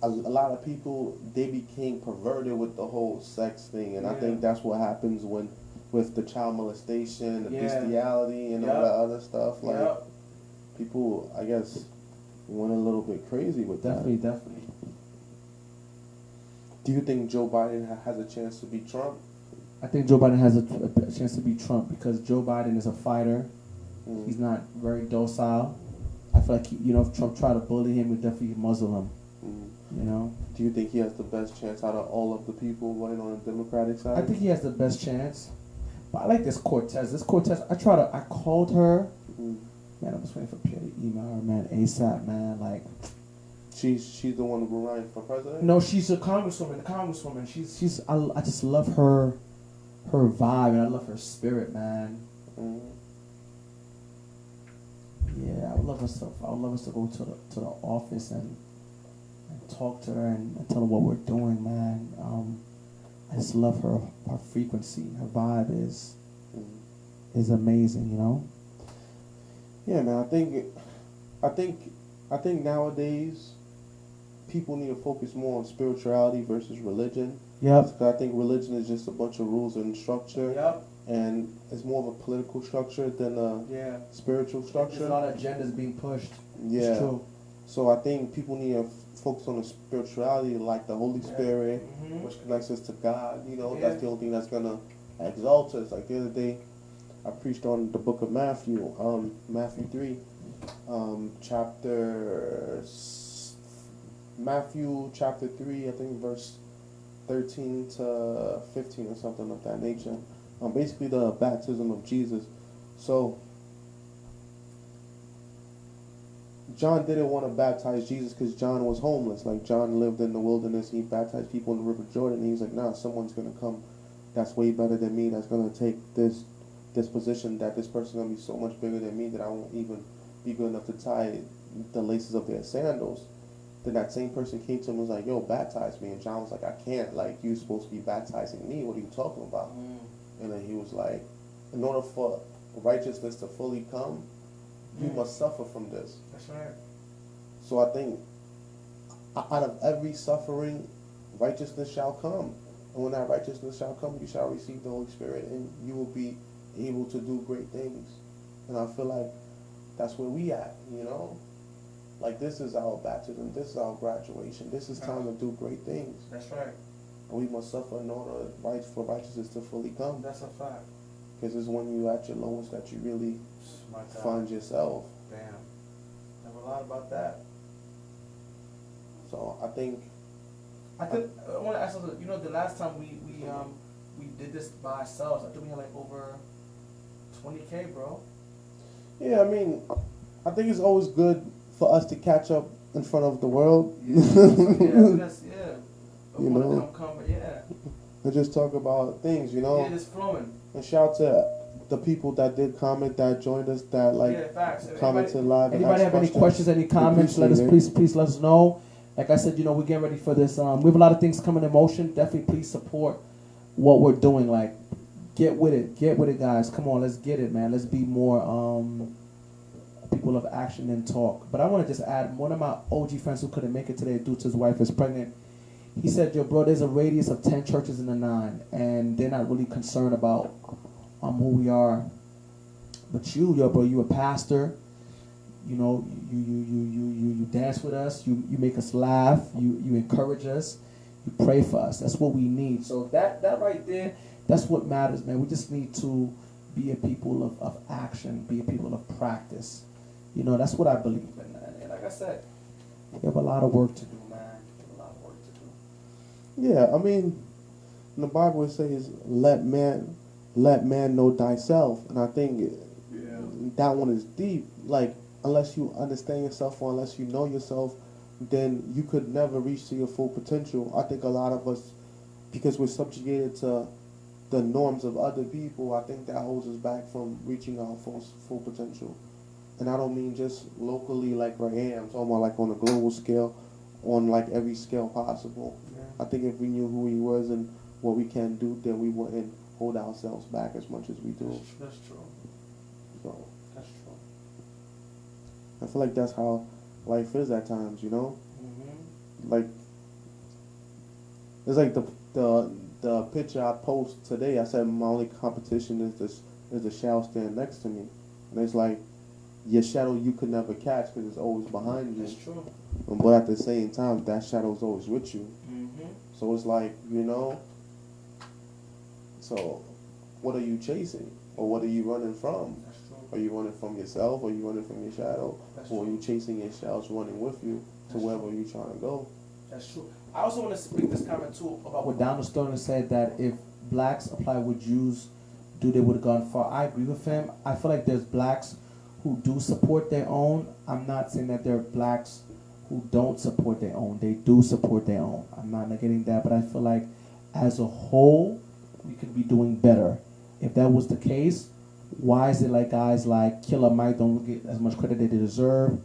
Speaker 1: a lot of people, they became perverted with the whole sex thing, and I think that's what happens with the child molestation, the bestiality, and all that other stuff. Like people, I guess, went a little bit crazy with that.
Speaker 2: Definitely.
Speaker 1: Do you think Joe Biden has a chance to beat Trump?
Speaker 2: I think Joe Biden has a chance to beat Trump because Joe Biden is a fighter. He's not very docile. I feel like if Trump tried to bully him, he'd definitely muzzle him.
Speaker 1: Do you think he has the best chance out of all of the people running on the Democratic side?
Speaker 2: I think he has the best chance. But I like this Cortez. I called her. Man, I'm just waiting for Pierre to email her, man, ASAP, man. Like,
Speaker 1: she's the one who running for president?
Speaker 2: No, she's a congresswoman. I just love her vibe, and I love her spirit, man. Yeah, I would would love us to go to the office and talk to her and tell her what we're doing, man. I just love her frequency. Her vibe is amazing, you know.
Speaker 1: Yeah, man. I think nowadays people need to focus more on spirituality versus religion.
Speaker 2: Yep.
Speaker 1: I think religion is just a bunch of rules and structure.
Speaker 2: Yep.
Speaker 1: And it's more of a political structure than a spiritual structure.
Speaker 2: There's a lot of agendas being pushed.
Speaker 1: Yeah.
Speaker 2: It's true.
Speaker 1: So I think people need to focus on the spirituality, like the Holy Spirit, which connects us to God. You know, that's the only thing that's gonna exalt us. Like the other day, I preached on the book of Matthew, Matthew 3, Matthew chapter 3, I think verse 13 to 15 or something of that nature. Basically the baptism of Jesus. So John didn't want to baptize Jesus because John was homeless. Like John lived in the wilderness. He baptized people in the River Jordan. And he's like, nah, someone's going to come that's way better than me. That's going to take this position, that this person's going to be so much bigger than me that I won't even be good enough to tie the laces of their sandals. Then that same person came to him and was like, yo, baptize me. And John was like, I can't. Like, you're supposed to be baptizing me. What are you talking about? And then he was like, in order for righteousness to fully come, you must suffer from this.
Speaker 2: That's right.
Speaker 1: So I think out of every suffering, righteousness shall come. And when that righteousness shall come, you shall receive the Holy Spirit and you will be able to do great things. And I feel like that's where we at, you know? Like, this is our baptism. This is our graduation. This is time to do great things.
Speaker 2: That's right.
Speaker 1: And we must suffer in order for righteousness to fully come.
Speaker 2: That's a fact.
Speaker 1: Because it's when you're at your lowest that you really find yourself.
Speaker 2: Damn. Never lied about that.
Speaker 1: So I think
Speaker 2: I want to ask you, you know, the last time we did this by ourselves, I think we had like over 20K, bro.
Speaker 1: Yeah, I mean, I think it's always good for us to catch up in front of the world. You know, and just talk about things, you know.
Speaker 2: Yeah, it's flowing.
Speaker 1: And shout to the people that did comment, that joined us, that commented live.
Speaker 2: Anybody have any questions, any comments? Please let us know. Like I said, you know, we're getting ready for this. We have a lot of things coming in motion. Definitely, please support what we're doing. Like, get with it, guys. Come on, let's get it, man. Let's be more people of action and talk. But I want to just add, one of my OG friends who couldn't make it today due to his wife is pregnant. He said, yo, bro, there's a radius of 10 churches in the 9, and they're not really concerned about who we are. But you, yo, bro, you a pastor. You know, you dance with us. You make us laugh. You encourage us. You pray for us. That's what we need. So that right there, that's what matters, man. We just need to be a people of action, be a people of practice. You know, that's what I believe in. And like I said, we have a lot of work to do, man.
Speaker 1: Yeah, I mean, in the Bible it says, let man know thyself. And I think that one is deep. Like, unless you understand yourself or unless you know yourself, then you could never reach to your full potential. I think a lot of us, because we're subjugated to the norms of other people, I think that holds us back from reaching our full potential. And I don't mean just locally like where I am. I'm talking about like on a global scale, on like every scale possible. I think if we knew who he was and what we can do, then we wouldn't hold ourselves back as much as we do.
Speaker 2: That's true.
Speaker 1: So
Speaker 2: that's true.
Speaker 1: I feel like that's how life is at times, you know? Like, it's like the picture I post today, I said my only competition is the shadow stand next to me. And it's like, your shadow you could never catch because it's always behind you.
Speaker 2: That's true.
Speaker 1: But at the same time, that shadow's always with you. So it's like, you know, so what are you chasing? Or what are you running from?
Speaker 2: That's true.
Speaker 1: Are you running from yourself? Or are you running from your shadow?
Speaker 2: That's
Speaker 1: or
Speaker 2: true.
Speaker 1: are you chasing your shadows running with you to wherever you're trying to go?
Speaker 2: That's true. I also want to speak this comment too about what Donald Sterling said, that if blacks apply what Jews do, they would have gone far. I agree with him. I feel like there's blacks who do support their own. I'm not saying that there are blacks who don't support their own. They do support their own. I'm not negating that, but I feel like as a whole, we could be doing better. If that was the case, Why is it like guys like Killer Mike don't get as much credit they deserve?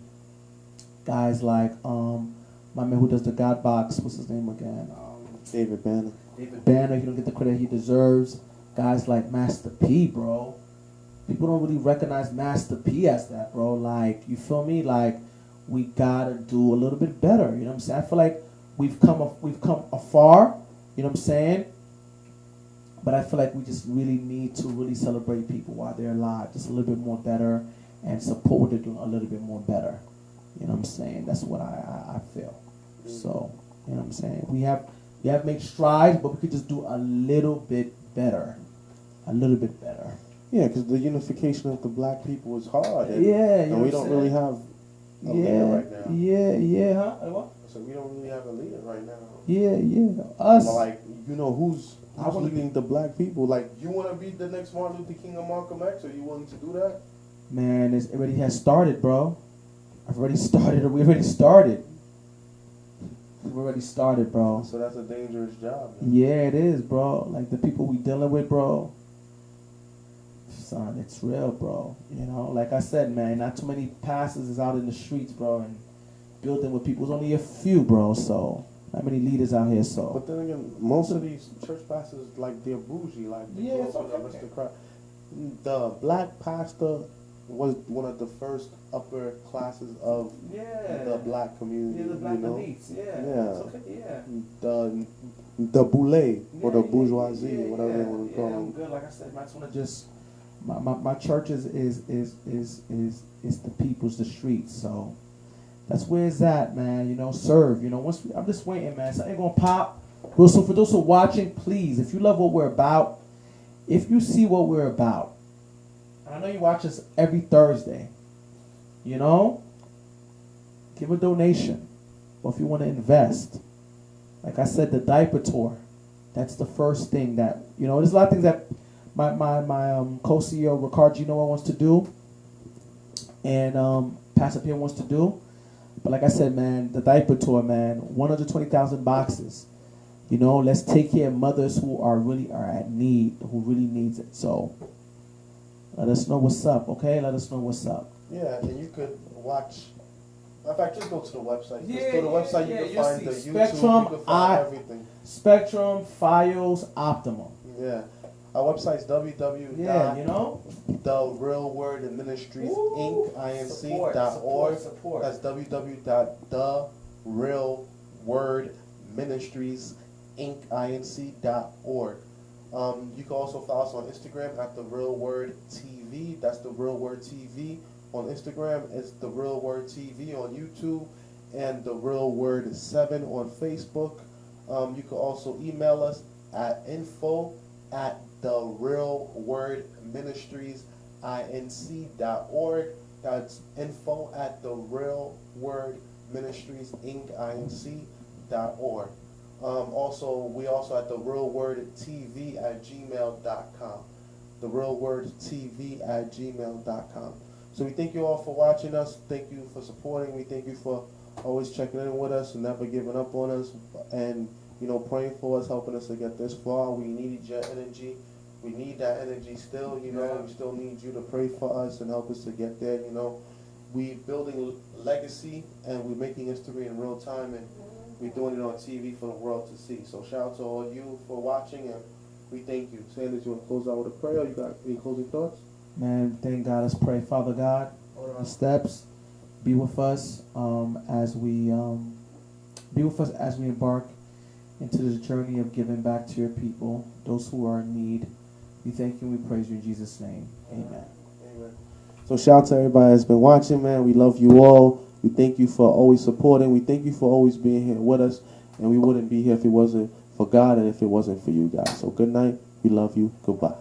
Speaker 2: Guys like my man who does the God Box, what's his name again?
Speaker 1: David Banner.
Speaker 2: David Banner, he don't get the credit he deserves. Guys like Master P, bro. People don't really recognize Master P as that, bro. Like, you feel me? Like, we gotta do a little bit better. You know what I'm saying? I feel like we've come afar. You know what I'm saying? But I feel like we just really need to really celebrate people while they're alive, just a little bit more better, and support what they're doing a little bit more better. You know what I'm saying? That's what I feel. So, you know what I'm saying? We have made strides, but we could just do a little bit better. A little bit better.
Speaker 1: Yeah, because the unification of the black people is hard. And,
Speaker 2: yeah,
Speaker 1: and we don't really have a leader right now.
Speaker 2: Yeah, huh? What?
Speaker 1: So we don't really have a leader right now.
Speaker 2: Yeah. Us.
Speaker 1: Well, like, who's leading the black people? Like, you want to be the next Martin Luther King or Malcolm X? Are you willing to do that?
Speaker 2: Man, it already has started, bro. We already started. Bro.
Speaker 1: So that's a dangerous job, man.
Speaker 2: Yeah, it is, bro. Like, the people we dealing with, bro. Son, it's real, bro. You know, like I said, man, not too many pastors is out in the streets, bro, and building with people. There's only a few, bro, so not many leaders out here, so.
Speaker 1: But then again, most of these church pastors, like, they're bougie, like, they
Speaker 2: it's
Speaker 1: go to the aristocrat. The black pastor was one of the first upper classes of the black community.
Speaker 2: Yeah, the black elites,
Speaker 1: Yeah.
Speaker 2: It's okay,
Speaker 1: The boule, or the bourgeoisie, whatever they want to call them.
Speaker 2: I'm good. Like I said, I just want to just my church is the people's, the streets. So that's where it's at, man. You know, serve. You know, I'm just waiting, man. Something gonna pop. So for those who are watching, please, if you love what we're about, if you see what we're about, and I know you watch us every Thursday, you know, give a donation, or if you want to invest. Like I said, the diaper tour, that's the first thing that, you know, there's a lot of things that my co-CEO, Ricard Ginoa, wants to do, and Pastor Pierre wants to do. But like I said, man, the diaper tour, man, 120,000 boxes. You know, let's take care of mothers who are at need, who really needs it. So let us know what's up, okay? Let us know what's up.
Speaker 1: Yeah, and you could watch. In fact, just go to the website.
Speaker 2: Yeah,
Speaker 1: just go to the website. You can find the
Speaker 2: Spectrum,
Speaker 1: YouTube. You can find everything.
Speaker 2: Spectrum, Fios, Optimum.
Speaker 1: Yeah. Our website's www.
Speaker 2: Yeah, you know?
Speaker 1: therealwordministriesinc.org.
Speaker 2: Support.
Speaker 1: That's www.therealwordministriesinc.org. You can also follow us on Instagram at therealwordtv. That's therealwordtv. On Instagram, it's therealwordtv. On YouTube, and therealword7 on Facebook. You can also email us at info@therealwordministriesinc.org. That's info@therealwordministriesinc.org. We also at therealwordtv@gmail.com. Therealwordtv@gmail.com. So we thank you all for watching us. Thank you for supporting. We thank you for always checking in with us and never giving up on us, and praying for us, helping us to get this far. We needed your energy. We need that energy still. We still need you to pray for us and help us to get there. We building legacy, and we're making history in real time, and we're doing it on TV for the world to see. So shout out to all you for watching, and we thank you. Sanders, you want to close out with a prayer? You got any closing thoughts?
Speaker 2: Man, thank God. Let's pray. Father God, order our steps. Be with us as we embark into this journey of giving back to your people, those who are in need. We thank you and we praise you in Jesus' name. Amen.
Speaker 1: Amen. So shout out to everybody that's been watching, man. We love you all. We thank you for always supporting. We thank you for always being here with us. And we wouldn't be here if it wasn't for God and if it wasn't for you guys. So good night. We love you. Goodbye.